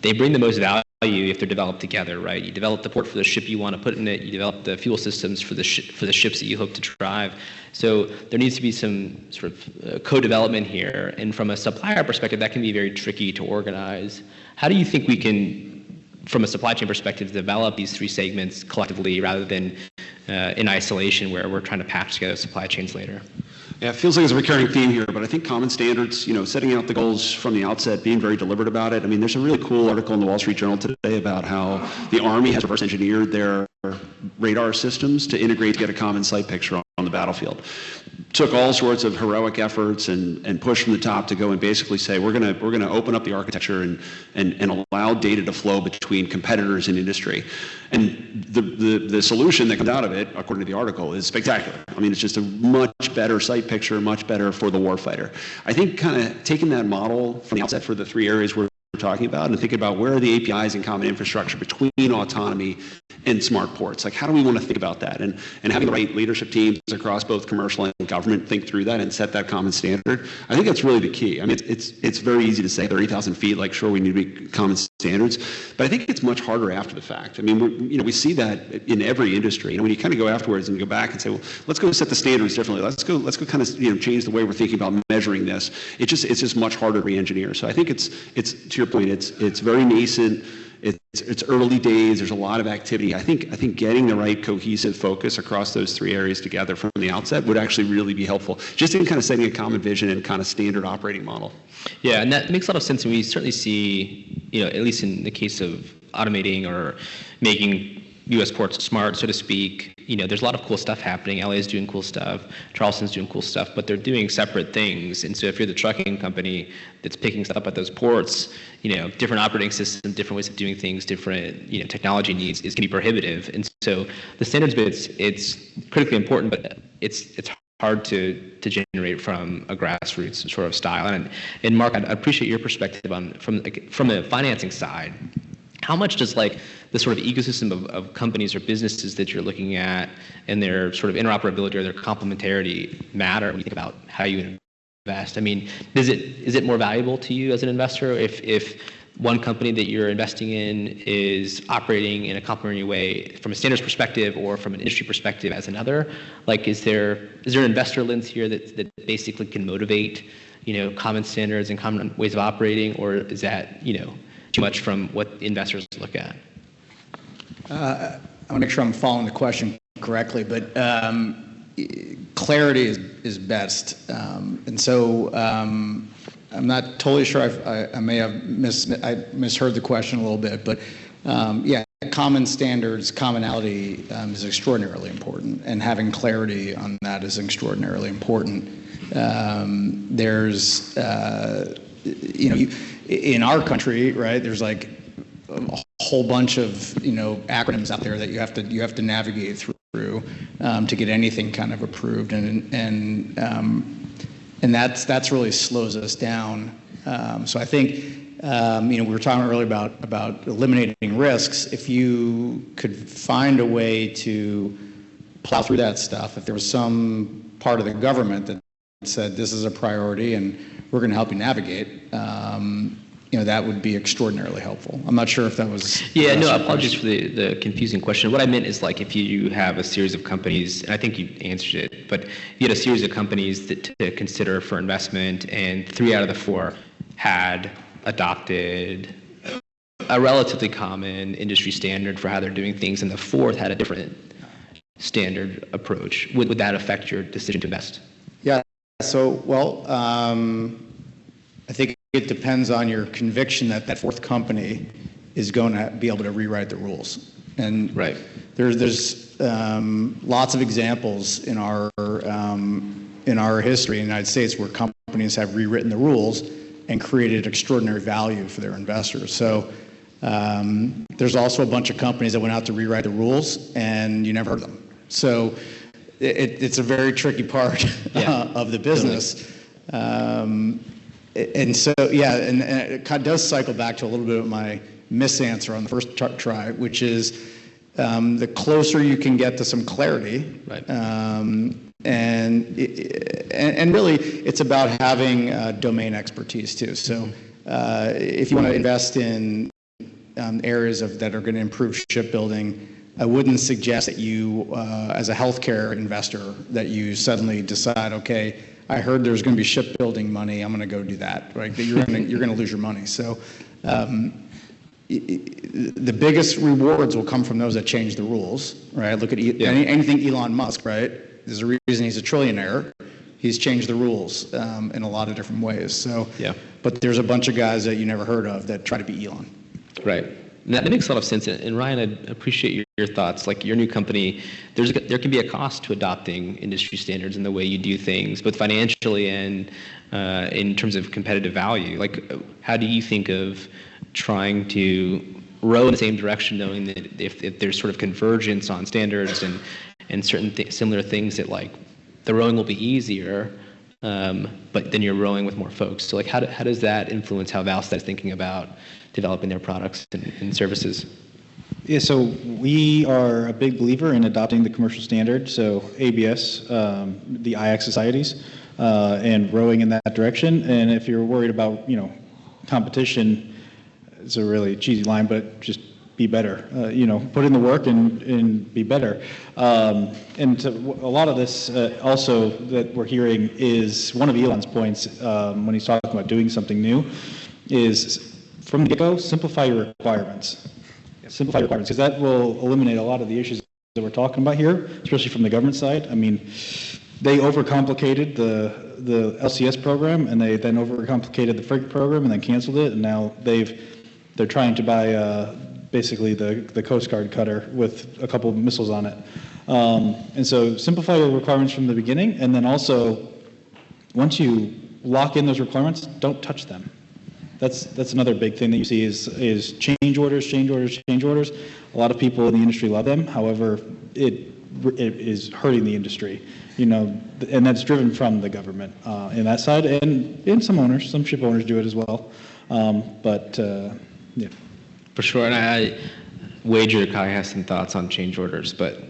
they bring the most value if they're developed together, right? You develop the port for the ship you want to put in it. You develop the fuel systems for the ships that you hope to drive. So there needs to be some sort of co-development here. And from a supplier perspective, that can be very tricky to organize. How do you think we can, from a supply chain perspective, develop these three segments collectively rather than in isolation where we're trying to patch together supply chains later? Yeah, it feels like it's a recurring theme here, but I think common standards, setting out the goals from the outset, being very deliberate about it. I mean, there's a really cool article in the Wall Street Journal today about how the Army has reverse engineered their radar systems to integrate to get a common sight picture on the battlefield. Took all sorts of heroic efforts and push from the top to go and basically say we're gonna open up the architecture and allow data to flow between competitors in industry. And the solution that comes out of it, according to the article, is spectacular. I mean, it's just a much better sight picture, much better for the warfighter. I think kind of taking that model from the outset for the three areas we're talking about and thinking about where are the APIs and common infrastructure between autonomy and smart ports. Like, how do we want to think about that? And having the right leadership teams across both commercial and government think through that and set that common standard. I think that's really the key. I mean, it's very easy to say 30,000 feet, like, sure, we need to be common standards, but I think it's much harder after the fact. I mean, we see that in every industry. When you kind of go afterwards and go back and say, well, let's go set the standards differently. Let's go kind of, change the way we're thinking about measuring this. It's just much harder to re-engineer. So I think it's to your point, it's very nascent. It's early days. There's a lot of activity. I think getting the right cohesive focus across those three areas together from the outset would actually really be helpful, just in kind of setting a common vision and kind of standard operating model. Yeah, and that makes a lot of sense. And we certainly see, at least in the case of automating or making U.S. ports smart, so to speak, there's a lot of cool stuff happening. LA is doing cool stuff. Charleston's doing cool stuff, but they're doing separate things. And so if you're the trucking company that's picking stuff up at those ports, different operating systems, different ways of doing things, different, technology needs can be prohibitive. And so the standards bit, it's critically important, but it's hard to generate from a grassroots sort of style. And Mark, I'd appreciate your perspective on from the financing side. How much does the sort of ecosystem of companies or businesses that you're looking at and their sort of interoperability or their complementarity matter when you think about how you invest? I mean, is it more valuable to you as an investor if one company that you're investing in is operating in a complementary way from a standards perspective or from an industry perspective as another? Is there an investor lens here that basically can motivate, common standards and common ways of operating, or is that, too much from what investors look at? I want to make sure I'm following the question correctly, but clarity is best. And so I'm not totally sure I may have misheard the question a little bit, but yeah, common standards, commonality is extraordinarily important, and having clarity on that is extraordinarily important. There's, in our country, right, there's a whole bunch of, you know, acronyms out there that you have to navigate through to get anything kind of approved, and that's really slows us down. So I think, you know, we were talking earlier about eliminating risks. If you could find a way to plow through that stuff, if there was some part of the government that said this is a priority and we're going to help you navigate, you know, that would be extraordinarily helpful. I'm not sure if that was... Yeah, no, apologies for the confusing question. What I meant is, like, if you have a series of companies, and I think you answered it, but if you had a series of companies to consider for investment, and 3 out of the 4 had adopted a relatively common industry standard for how they're doing things, and the 4th had a different standard approach, would that affect your decision to invest? Yeah, so, well, I think it depends on your conviction that 4th company is going to be able to rewrite the rules. And right. There's lots of examples in our history in the United States where companies have rewritten the rules and created extraordinary value for their investors. So there's also a bunch of companies that went out to rewrite the rules and you never heard of them. So it's a very tricky part of the business. And so, yeah, and it kind of does cycle back to a little bit of my misanswer on the first try, which is the closer you can get to some clarity, right. And really it's about having domain expertise too. So if you want to invest in areas that are going to improve shipbuilding, I wouldn't suggest that you, as a healthcare investor, that you suddenly decide, okay, I heard there's going to be shipbuilding money, I'm going to go do that, right? You're going to lose your money. So the biggest rewards will come from those that change the rules, right? Look at anything Elon Musk, right? There's a reason he's a trillionaire. He's changed the rules in a lot of different ways. So, but there's a bunch of guys that you never heard of that try to be Elon. Right. That makes a lot of sense. And Ryan, I'd appreciate your thoughts. Like, your new company, there can be a cost to adopting industry standards in the way you do things, both financially and in terms of competitive value. Like, how do you think of trying to row in the same direction, knowing that if there's sort of convergence on standards and certain similar things, that, like, the rowing will be easier, but then you're rowing with more folks. So, like, how does that influence how Valstad's thinking about developing their products and services? Yeah, so we are a big believer in adopting the commercial standard, so ABS, the IAC societies, and rowing in that direction. And if you're worried about, you know, competition, it's a really cheesy line, but just be better. You know, put in the work and be better. And a lot of this also that we're hearing is one of Elon's points when he's talking about doing something new is, from the get-go, simplify your requirements. Simplify your requirements, because that will eliminate a lot of the issues that we're talking about here, especially from the government side. I mean, they overcomplicated the LCS program, and they then overcomplicated the frigate program, and then canceled it, and now they're trying to buy basically the Coast Guard cutter with a couple of missiles on it. And so simplify your requirements from the beginning, and then also, once you lock in those requirements, don't touch them. That's another big thing that you see is change orders. A lot of people in the industry love them. However, it is hurting the industry, you know, and that's driven from the government in that side, and some ship owners do it as well. Yeah. For sure, and I wager Kai has some thoughts on change orders, but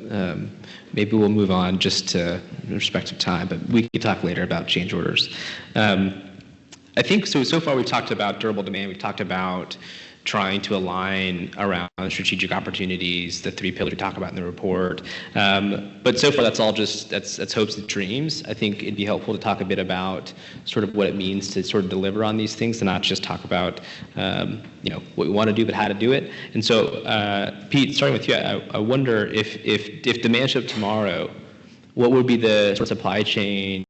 maybe we'll move on just to respect of time, but we can talk later about change orders. I think so far we've talked about durable demand, we've talked about trying to align around strategic opportunities, the 3 pillars we talk about in the report. But so far that's all that's hopes and dreams. I think it'd be helpful to talk a bit about sort of what it means to sort of deliver on these things, and not just talk about you know, what we want to do, but how to do it. And so Pete, starting with you, I wonder if demand showed up tomorrow, what would be the sort of supply chain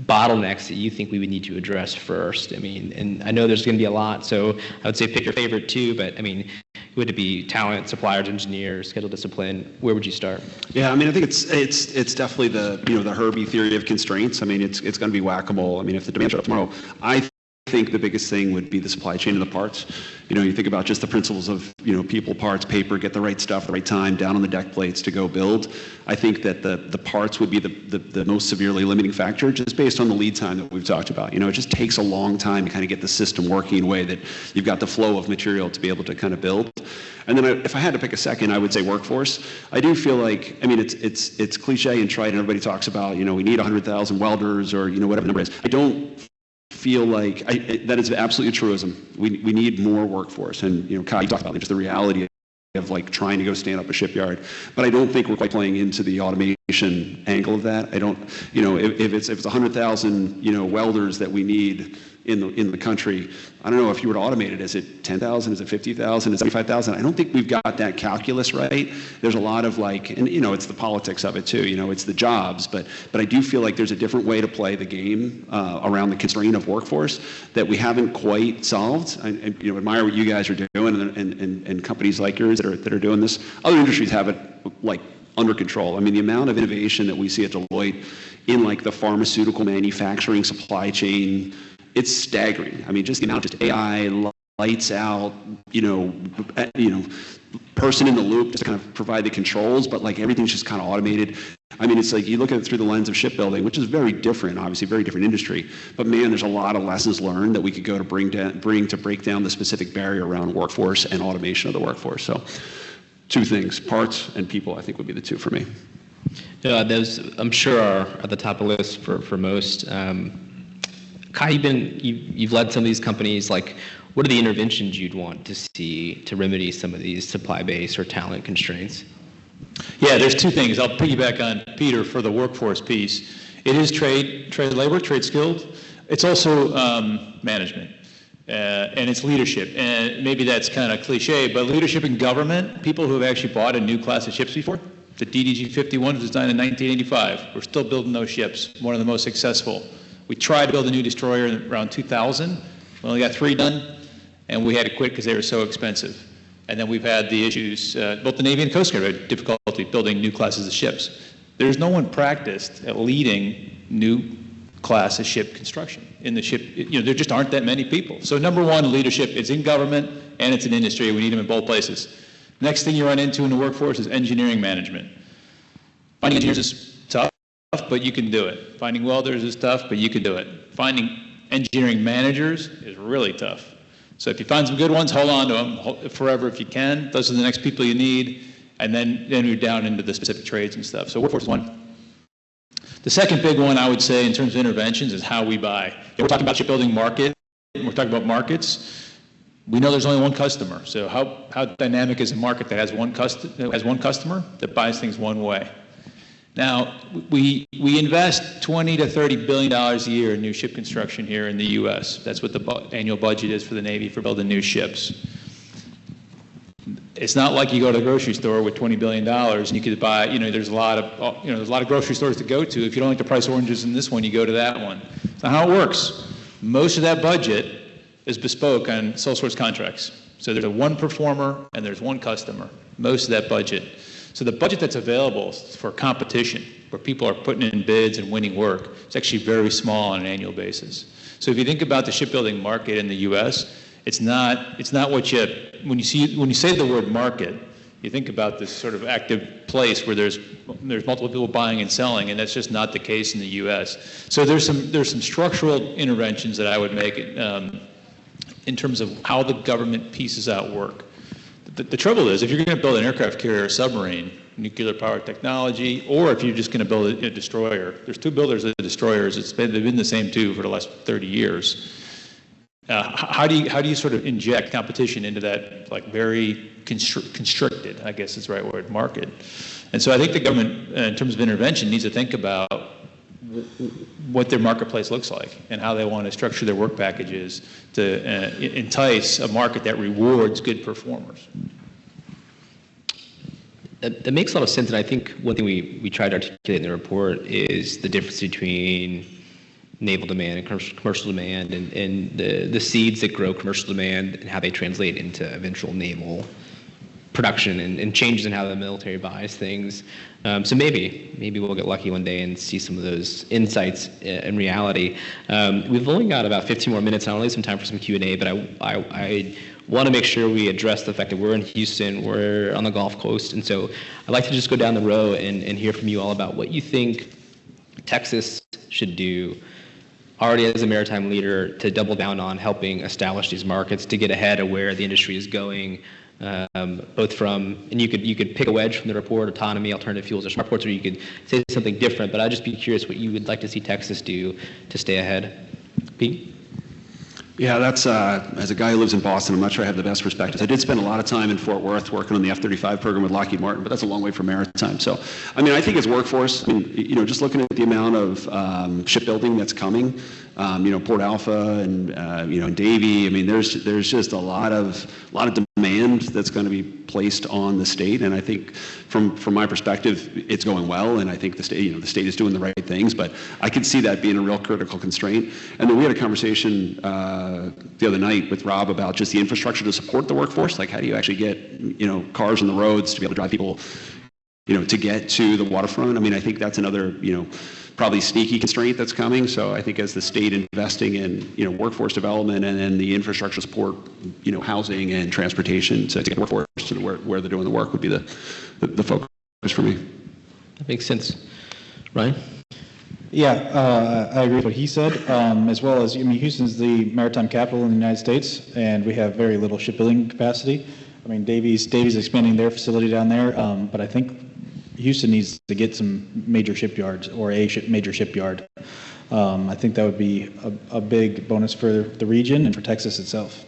bottlenecks that you think we would need to address first? I mean, and I know there's going to be a lot, so I would say pick your favorite 2, but I mean, would it be talent, suppliers, engineers, schedule discipline? Where would you start? Yeah, I mean, I think it's definitely the Herbie theory of constraints. I mean, it's going to be whack-a-mole. I mean, if the demand showed up tomorrow, I think the biggest thing would be the supply chain of the parts. You think about just the principles of, people, parts, paper, get the right stuff at the right time, down on the deck plates to go build. I think that the parts would be the most severely limiting factor, just based on the lead time that we've talked about. It just takes a long time to kind of get the system working in a way that you've got the flow of material to be able to kind of build. And then if I had to pick a second, I would say workforce. I do feel like, it's cliche and trite, and everybody talks about, we need 100,000 welders or, whatever the number is. I don't feel like that is absolutely a truism. We need more workforce, and Kai, you talked about just the reality of like trying to go stand up a shipyard, but I don't think we're quite playing into the automation angle of that. I don't, if it's 100,000 welders that we need in the country, I don't know if you were to automate it. Is it 10,000? Is it 50,000? Is it 75,000? I don't think we've got that calculus right. There's a lot of and it's the politics of it too. It's the jobs, but I do feel like there's a different way to play the game around the constraint of workforce that we haven't quite solved. I admire what you guys are doing, and companies like yours that are doing this. Other industries have it like under control. The amount of innovation that we see at Deloitte in like the pharmaceutical manufacturing supply chain, it's staggering. Just the amount of just AI, lights out, person in the loop just to kind of provide the controls, but like everything's just kind of automated. It's like you look at it through the lens of shipbuilding, which is very different, obviously very different industry. But man, there's a lot of lessons learned that we could go to bring to break down the specific barrier around workforce and automation of the workforce. So, two things: parts and people. I think would be the two for me. Those I'm sure are at the top of the list for most. Kai, you've led some of these companies. Like, what are the interventions you'd want to see to remedy some of these supply base or talent constraints? Yeah, there's two things. I'll piggyback on Peter for the workforce piece. It is trade labor, trade skilled. It's also management, and it's leadership. And maybe that's kind of cliche, but leadership in government, people who have actually bought a new class of ships before. The DDG-51 was designed in 1985. We're still building those ships, one of the most successful. We tried to build a new destroyer around 2000. We only got 3 done, and we had to quit because they were so expensive. And then we've had the issues, both the Navy and Coast Guard had difficulty building new classes of ships. There's no one practiced at leading new class of ship construction in the ship. There just aren't that many people. So number one, leadership. It's in government and it's in industry. We need them in both places. Next thing you run into in the workforce is engineering management. Finding engineers is tough, but you can do it. Finding welders is tough, but you can do it. Finding engineering managers is really tough. So if you find some good ones, hold on to them forever if you can. Those are the next people you need, and then you're down into the specific trades and stuff. So workforce is one. The second big one I would say in terms of interventions is how we buy. We're talking about shipbuilding market. We're talking about markets. We know there's only one customer. So how dynamic is a market that has one customer that buys things one way? Now, we invest $20 to $30 billion a year in new ship construction here in the U.S. That's what the annual budget is for the Navy for building new ships. It's not like you go to the grocery store with $20 billion and you could buy, there's a lot of grocery stores to go to. If you don't like to price oranges in this one, you go to that one. That's not how it works. Most of that budget is bespoke on sole source contracts. So there's one performer and there's one customer, most of that budget. So the budget that's available for competition, where people are putting in bids and winning work, is actually very small on an annual basis. So if you think about the shipbuilding market in the U.S., it's not what when you say the word market, you think about this sort of active place where there's multiple people buying and selling, and that's just not the case in the U.S. So there's some structural interventions that I would make in terms of how the government pieces out work. The trouble is, if you're going to build an aircraft carrier or submarine, nuclear power technology, or if you're just going to build a destroyer, there's two builders of the destroyers. They've been the same two for the last 30 years. How do you sort of inject competition into that very constricted, I guess is the right word, market? And so I think the government, in terms of intervention, needs to think about what their marketplace looks like and how they want to structure their work packages to entice a market that rewards good performers. That makes a lot of sense, and I think one thing we tried to articulate in the report is the difference between naval demand and commercial demand, and the seeds that grow commercial demand and how they translate into eventual naval production and changes in how the military buys things. So maybe we'll get lucky one day and see some of those insights in reality. We've only got about 15 more minutes. I'll leave some time for some Q&A, but I want to make sure we address the fact that we're in Houston, we're on the Gulf Coast, and so I'd like to just go down the row and hear from you all about what you think Texas should do already as a maritime leader to double down on helping establish these markets, to get ahead of where the industry is going, both from, and you could pick a wedge from the report, autonomy, alternative fuels, or smart ports, or you could say something different, but I'd just be curious what you would like to see Texas do to stay ahead. Pete? Yeah, that's, as a guy who lives in Boston, I'm not sure I have the best perspectives. I did spend a lot of time in Fort Worth working on the F-35 program with Lockheed Martin, but that's a long way from maritime. So, I mean, I think it's workforce. I mean, you know, just looking at the amount of shipbuilding that's coming, you know, Port Alpha and, you know, Davie, I mean, there's just a lot of demand that's going to be placed on the state, and I think from my perspective, it's going well, and I think the state is doing the right things, but I could see that being a real critical constraint. And then we had a conversation the other night with Rob about just the infrastructure to support the workforce. Like, how do you actually get, you know, cars on the roads to be able to drive people, you know, to get to the waterfront? I mean, I think that's another, you know, probably sneaky constraint that's coming. So I think as the state investing in, you know, workforce development and then the infrastructure support, you know, housing and transportation to get workforce to where they're doing the work would be the focus for me. That makes sense. Ryan? Yeah, I agree with what he said, as well as, I mean, Houston's the maritime capital in the United States, and we have very little shipbuilding capacity. I mean, Davie's expanding their facility down there, but I think Houston needs to get some major shipyards or major shipyard. I think that would be a big bonus for the region and for Texas itself.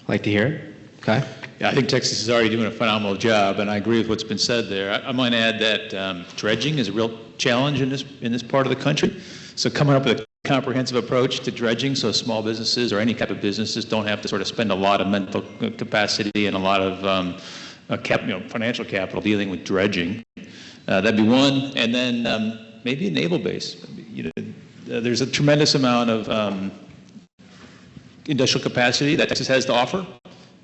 Like to hear it? Okay. Yeah, I think Texas is already doing a phenomenal job, and I agree with what's been said there. I might add that dredging is a real challenge in this part of the country. So coming up with a comprehensive approach to dredging, so small businesses or any type of businesses don't have to sort of spend a lot of mental capacity and a lot of financial capital dealing with dredging. That'd be one, and then maybe a naval base. You know, there's a tremendous amount of industrial capacity that Texas has to offer.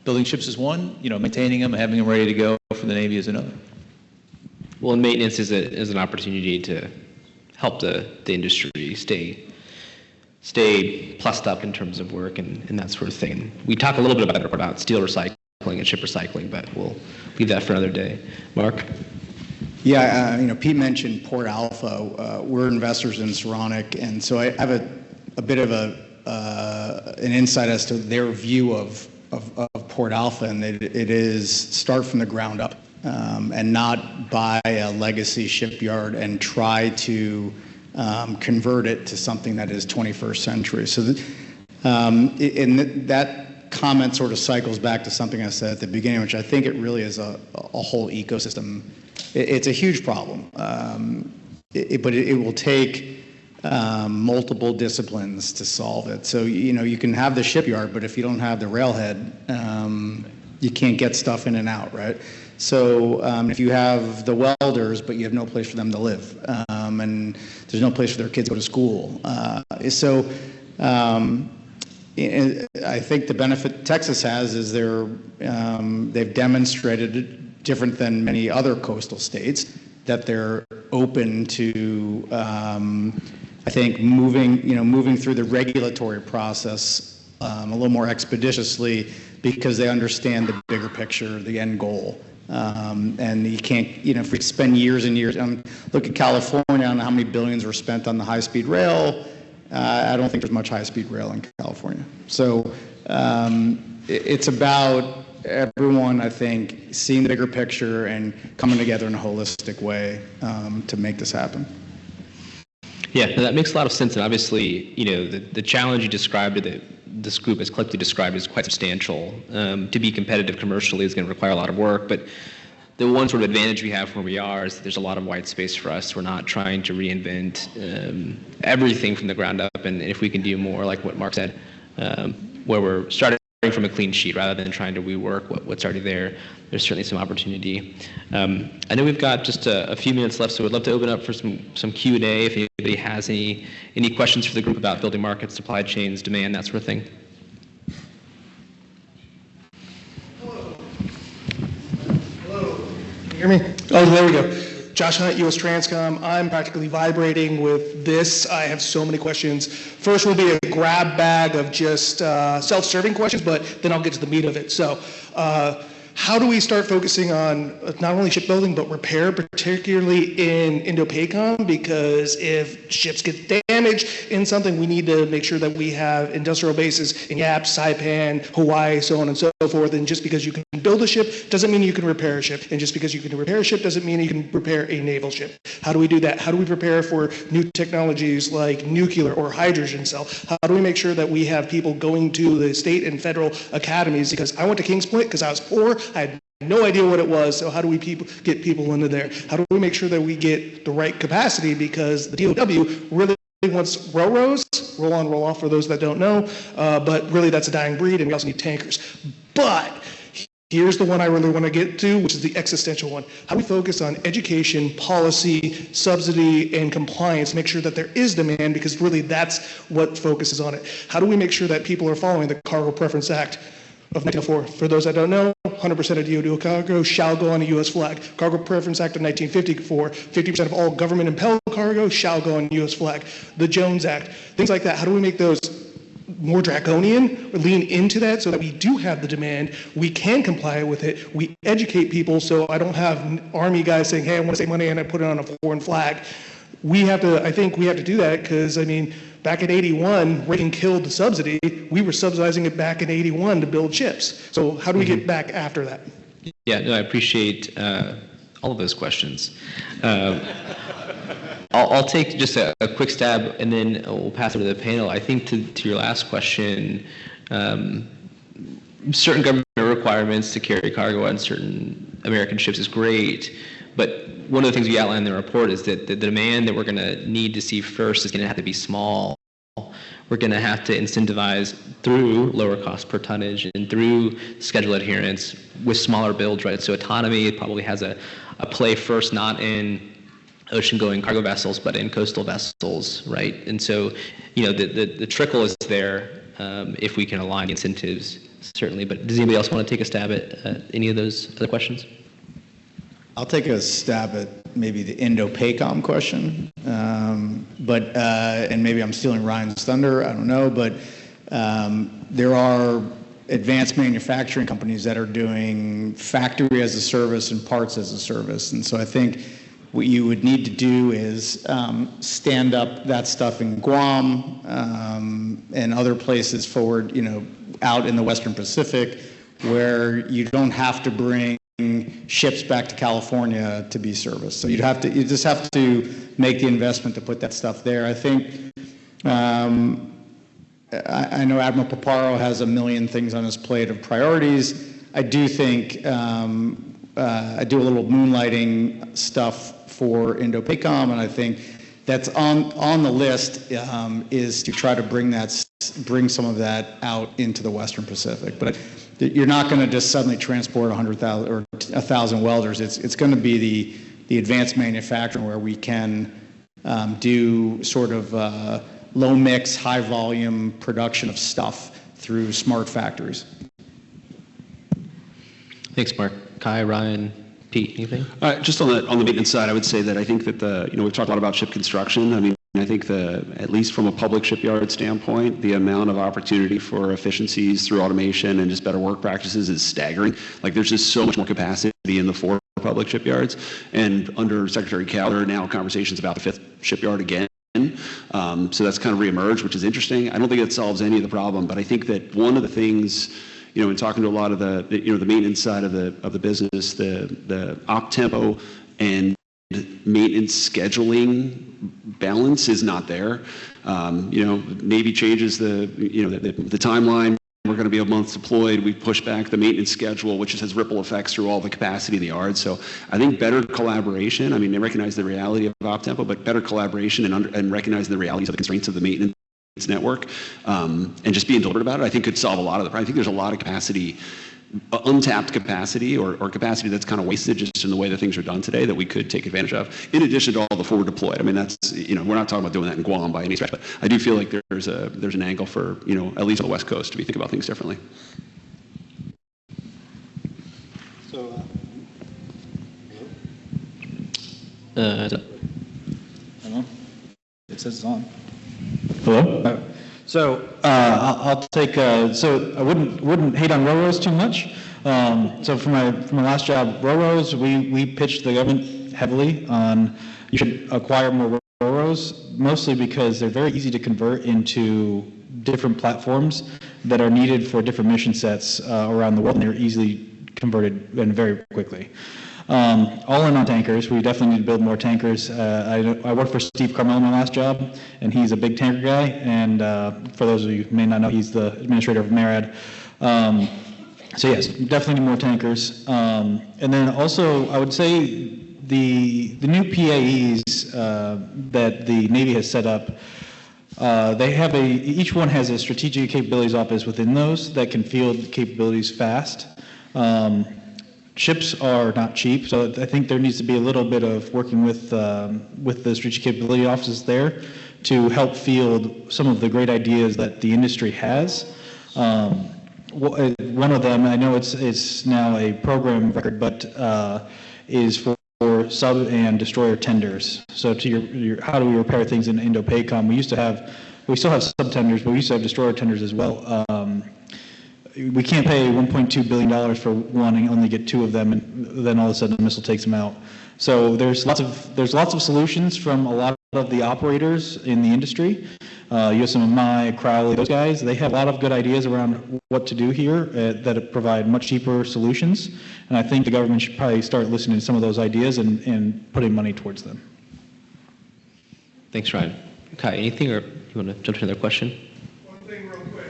Building ships is one, you know, maintaining them and having them ready to go for the Navy is another. Well, and maintenance is an opportunity to help the industry stay plussed up in terms of work and that sort of thing. We talk a little bit about steel recycling and ship recycling, but we'll leave that for another day. Mark? Yeah, you know, Pete mentioned Port Alpha. We're investors in Saronic, and so I have a bit of an insight as to their view of Port Alpha, and it is start from the ground up and not buy a legacy shipyard and try to convert it to something that is 21st century. So that comment sort of cycles back to something I said at the beginning, which I think it really is a whole ecosystem. It's a huge problem, but it will take multiple disciplines to solve it. So, you know, you can have the shipyard, but if you don't have the railhead, you can't get stuff in and out, right? So if you have the welders, but you have no place for them to live, and there's no place for their kids to go to school. I think the benefit Texas has is they've demonstrated, different than many other coastal states, that they're open to, I think, moving through the regulatory process a little more expeditiously because they understand the bigger picture, the end goal. And you can't, you know, if we spend years and years, look at California, I don't know how many billions were spent on the high-speed rail. I don't think there's much high-speed rail in California. So it's about everyone, I think, seeing the bigger picture and coming together in a holistic way to make this happen. Yeah, that makes a lot of sense. And obviously, you know, the challenge you described, that this group has collectively described, is quite substantial. To be competitive commercially is going to require a lot of work, but the one sort of advantage we have from where we are is that there's a lot of white space for us. We're not trying to reinvent everything from the ground up, and if we can do more, like what Mark said, where we're starting from a clean sheet rather than trying to rework what's already there, there's certainly some opportunity. I know we've got just a few minutes left, so I'd love to open up for some Q&A if anybody has any questions for the group about building markets, supply chains, demand, that sort of thing. Hear me? Oh, there we go. Josh Hunt, US Transcom. I'm practically vibrating with this. I have so many questions. First will be a grab bag of just self-serving questions, but then I'll get to the meat of it. So, how do we start focusing on not only shipbuilding, but repair, particularly in Indo-PACOM? Because if ships get damaged in something, we need to make sure that we have industrial bases in Yap, Saipan, Hawaii, so on and so forth. And just because you can build a ship doesn't mean you can repair a ship. And just because you can repair a ship doesn't mean you can repair a naval ship. How do we do that? How do we prepare for new technologies like nuclear or hydrogen cell? How do we make sure that we have people going to the state and federal academies? Because I went to Kings Point because I was poor. I had no idea what it was, so how do we get people into there? How do we make sure that we get the right capacity? Because the DOW really wants railroads, roll on, roll off for those that don't know, but really that's a dying breed, and we also need tankers. But here's the one I really want to get to, which is the existential one. How do we focus on education, policy, subsidy, and compliance, make sure that there is demand, because really that's what focuses on it. How do we make sure that people are following the Cargo Preference Act of 1904. For those that don't know, 100% of DoD cargo shall go on a U.S. flag. Cargo Preference Act of 1954, 50% of all government-impelled cargo shall go on a U.S. flag. The Jones Act, things like that. How do we make those more draconian, or lean into that so that we do have the demand, we can comply with it, we educate people so I don't have Army guys saying, hey, I want to save money and I put it on a foreign flag. I think we have to do that because, I mean, back in 81, Reagan killed the subsidy. We were subsidizing it back in 81 to build ships. So how do we get back after that? Yeah, no, I appreciate all of those questions. I'll take just a quick stab and then we'll pass it to the panel. I think to your last question, certain government requirements to carry cargo on certain American ships is great, but one of the things we outline in the report is that the demand that we're going to need to see first is going to have to be small. We're going to have to incentivize through lower cost per tonnage and through schedule adherence with smaller builds, right? So autonomy probably has a play first, not in ocean-going cargo vessels, but in coastal vessels, right? And so, you know, the trickle is there if we can align the incentives, certainly. But does anybody else want to take a stab at any of those other questions? I'll take a stab at maybe the Indo-PACOM question, and maybe I'm stealing Ryan's thunder, I don't know, but there are advanced manufacturing companies that are doing factory as a service and parts as a service, and so I think what you would need to do is stand up that stuff in Guam and other places forward, you know, out in the Western Pacific, where you don't have to bring ships back to California to be serviced. So you just have to make the investment to put that stuff there. I think I know Admiral Paparo has a million things on his plate of priorities. I do think I do a little moonlighting stuff for Indo-PACOM, and I think that's on the list is to try to bring some of that out into the Western Pacific. But you're not going to just suddenly transport 100,000 or 1,000 welders. It's going to be the advanced manufacturing where we can do sort of low mix, high volume production of stuff through smart factories. Thanks, Mark. Kai, Ryan, Pete, anything? Just on the maintenance side, I would say that I think that we've talked a lot about ship construction. I mean, I think at least from a public shipyard standpoint, the amount of opportunity for efficiencies through automation and just better work practices is staggering. Like, there's just so much more capacity in the 4 public shipyards. And under Secretary Cal, there are now conversations about the 5th shipyard again. So that's kind of reemerged, which is interesting. I don't think it solves any of the problem, but I think that one of the things, in talking to a lot of the maintenance side of the business, the op tempo and maintenance scheduling balance is not there. Navy changes the timeline. We're going to be a month deployed. We push back the maintenance schedule, which has ripple effects through all the capacity in the yard. So I think better collaboration. I mean, they recognize the reality of op tempo, but better collaboration and recognizing the realities of the constraints of the maintenance network, and just being deliberate about it, I think could solve a lot of the problem. I think there's a lot of capacity, untapped capacity or capacity that's kind of wasted just in the way that things are done today that we could take advantage of, in addition to all the forward deployed. I mean, that's, we're not talking about doing that in Guam by any stretch, but I do feel like there's an angle for, at least on the West Coast to be thinking about things differently. I don't know. It says it's on. Hello? I'll take, so I wouldn't hate on ROROs too much. So from my last job, ROROs, we pitched the government heavily on you should acquire more ROROs, mostly because they're very easy to convert into different platforms that are needed for different mission sets around the world, and they're easily converted and very quickly. All in on tankers. We definitely need to build more tankers. I worked for Steve Carmel in my last job, and he's a big tanker guy. And for those of you who may not know, he's the administrator of MARAD. So yes, definitely need more tankers. And then also, I would say the new PAEs that the Navy has set up, they have each one has a strategic capabilities office within those that can field capabilities fast. Ships are not cheap, so I think there needs to be a little bit of working with the strategic capability offices there to help field some of the great ideas that the industry has. One of them, I know it's now a program record, but is for sub and destroyer tenders. So to your how do we repair things in Indo-PACOM? We still have sub tenders, but we used to have destroyer tenders as well. We can't pay $1.2 billion for one and only get 2 of them, and then all of a sudden the missile takes them out. So there's lots of solutions from a lot of the operators in the industry. USMI, Crowley, those guys, they have a lot of good ideas around what to do here that provide much cheaper solutions. And I think the government should probably start listening to some of those ideas and putting money towards them. Thanks, Ryan. Kai, anything, or you want to jump to another question? One thing real quick.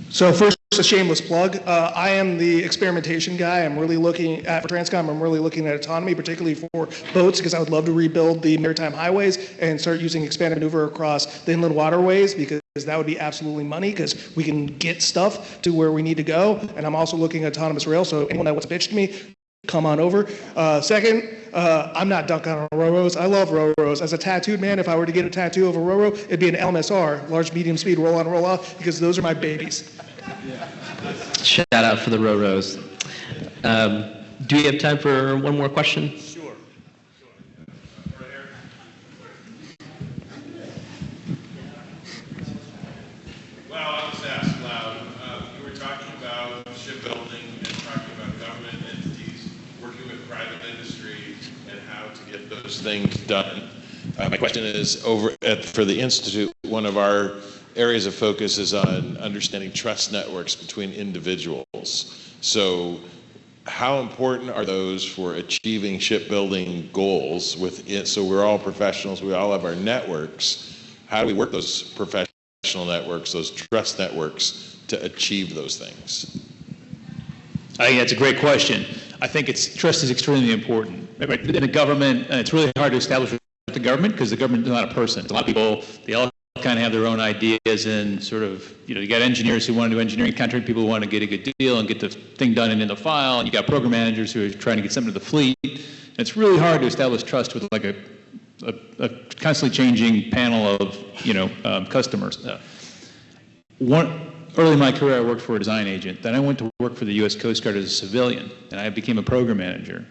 So first, a shameless plug. I am the experimentation guy. I'm really looking at, for Transcom, I'm really looking at autonomy, particularly for boats, because I would love to rebuild the maritime highways and start using expanded maneuver across the inland waterways, because that would be absolutely money, because we can get stuff to where we need to go. And I'm also looking at autonomous rail, so anyone that wants to pitch to me, come on over. Second, I'm not dunking on ROROs. I love ROROs. As a tattooed man, if I were to get a tattoo of a RORO, it'd be an LMSR, large medium speed roll on roll off, because those are my babies. Shout out for the ROROs. Do we have time for one more question? Sure. Right here. Well, I'll just ask loud. You were talking about shipbuilding and talking about government entities working with private industry and how to get those things done. My question is, for the Institute, one of our areas of focus is on understanding trust networks between individuals. So how important are those for achieving shipbuilding goals with it? So we're all professionals, we all have our networks. How do we work those professional networks, those trust networks, to achieve those things? I think that's a great question. I think trust is extremely important. In the government, it's really hard to establish with the government because the government is not a person. A lot of people, they all kind of have their own ideas, and sort of, you got engineers who want to do engineering, contract people who want to get a good deal and get the thing done and in the file, and you got program managers who are trying to get something to the fleet. And it's really hard to establish trust with like a constantly changing panel of customers. Early in my career, I worked for a design agent. Then I went to work for the U.S. Coast Guard as a civilian, and I became a program manager.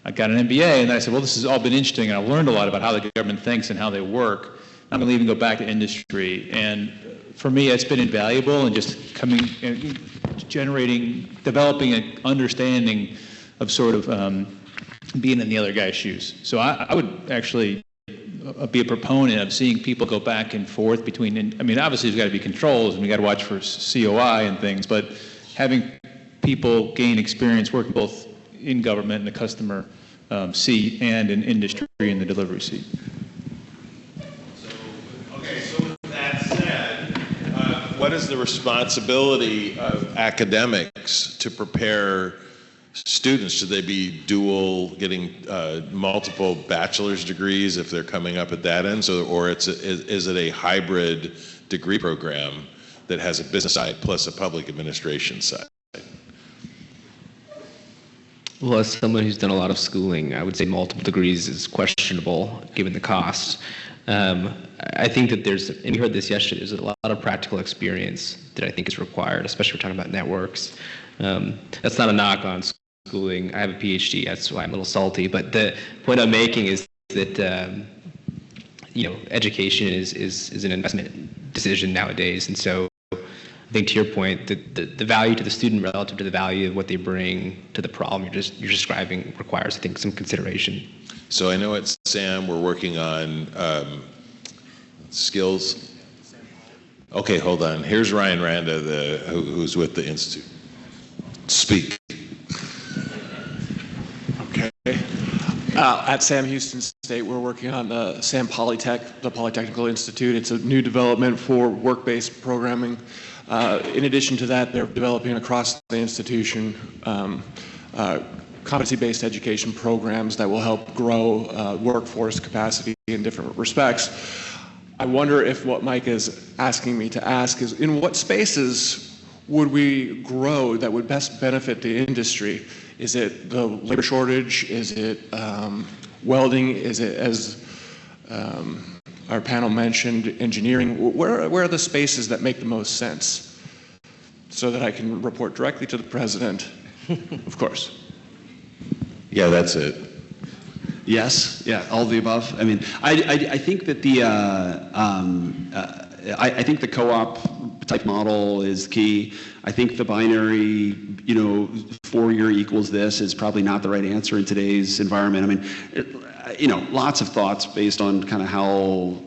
I got an MBA, and then I said, well, this has all been interesting, and I've learned a lot about how the government thinks and how they work. I'm going to leave and go back to industry. And for me, it's been invaluable in just developing an understanding of sort of being in the other guy's shoes. So I would actually be a proponent of seeing people go back and forth between, obviously there's got to be controls and we got to watch for COI and things, but having people gain experience working both in government and the customer seat and in industry in the delivery seat. So with that said, what is the responsibility of academics to prepare students? Should they be getting multiple bachelor's degrees if they're coming up at that end? Or is it a hybrid degree program that has a business side plus a public administration side? Well, as someone who's done a lot of schooling, I would say multiple degrees is questionable given the cost. I think that and we heard this yesterday, there's a lot of practical experience that I think is required, especially if we're talking about networks. That's not a knock on schooling. I have a PhD, that's why I'm a little salty. But the point I'm making is that education is an investment decision nowadays, and so I think to your point, the value to the student relative to the value of what they bring to the problem you're describing requires, I think, some consideration. So I know at SAM we're working on skills. Okay, hold on. Here's Ryan Randa, who's with the Institute. Speak. Okay. At Sam Houston State, we're working on the SAM Polytech, the Polytechnical Institute. It's a new development for work-based programming. In addition to that, they're developing across the institution competency-based education programs that will help grow workforce capacity in different respects. I wonder if what Mike is asking me to ask is, in what spaces would we grow that would best benefit the industry? Is it the labor shortage? Is it welding? Is it, as our panel mentioned, engineering? Where are the spaces that make the most sense? So that I can report directly to the president, of course. Yeah, that's it. Yes, yeah, all of the above. I mean, I think that I think the co-op type model is key. I think the binary, 4-year equals this is probably not the right answer in today's environment. I mean, lots of thoughts based on kind of how,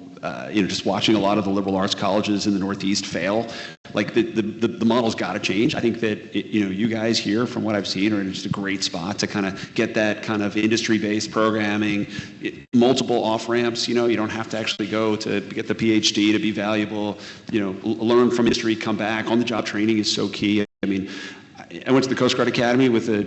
just watching a lot of the liberal arts colleges in the Northeast fail. Like the model's got to change. I think that you guys here, from what I've seen, are in just a great spot to kind of get that kind of industry-based programming, multiple off-ramps. You don't have to actually go to get the PhD to be valuable. Learn from industry, come back. On-the-job training is so key. I mean, I went to the Coast Guard Academy with a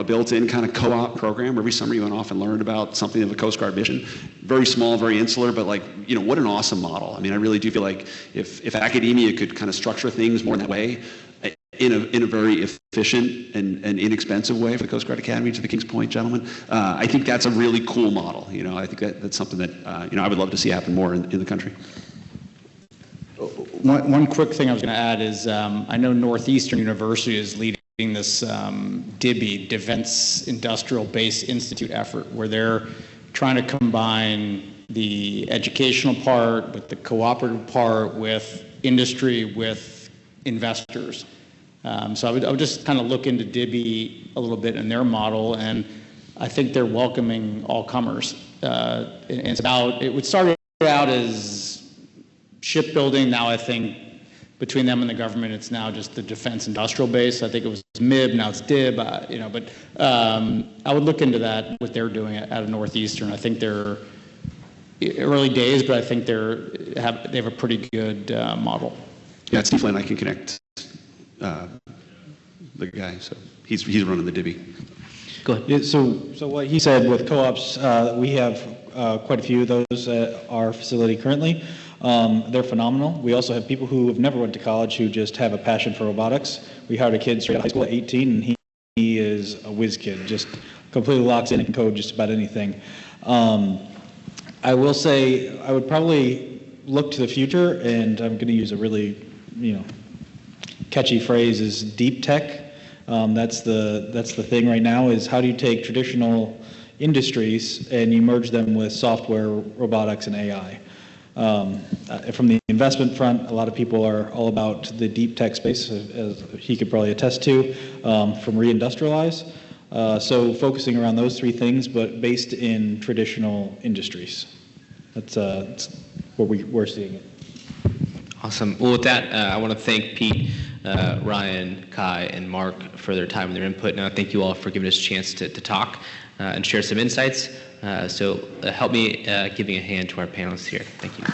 built-in kind of co-op program. Every summer you went off and learned about something of a Coast Guard mission. Very small, very insular, but what an awesome model. I mean, I really do feel like if academia could kind of structure things more in that way, in a very efficient and inexpensive way for the Coast Guard Academy, to the King's Point, gentlemen, I think that's a really cool model. I think that's something that I would love to see happen more in the country. One quick thing I was going to add is I know Northeastern University is leading this DIBI, Defense Industrial Base Institute effort, where they're trying to combine the educational part with the cooperative part with industry, with investors. So I would just kind of look into DIBI a little bit in their model, and I think they're welcoming all comers. It would start out as shipbuilding. Now I think between them and the government, it's now just the defense industrial base. I think it was MIB, now it's DIB. But I would look into that, what they're doing out of Northeastern. I think they're early days, but I think they have a pretty good model. Yeah, Steve Flynn, I can connect the guy. So he's running the DIBI. Go ahead. Yeah, so what he said with co-ops, we have quite a few of those at our facility currently. They're phenomenal. We also have people who have never went to college who just have a passion for robotics. We hired a kid straight out of high school at 18, and he is a whiz kid, just completely locks in and can code just about anything. I will say I would probably look to the future, and I'm going to use a really, catchy phrase, is deep tech. That's the thing right now, is how do you take traditional industries and you merge them with software, robotics, and AI. From the investment front, a lot of people are all about the deep tech space, as he could probably attest to, from reindustrialize. So focusing around those three things, but based in traditional industries. That's where we're seeing it. Awesome. Well, with that, I want to thank Pete, Ryan, Kai, and Mark for their time and their input. And I thank you all for giving us a chance to talk and share some insights. So help me giving a hand to our panelists here. Thank you.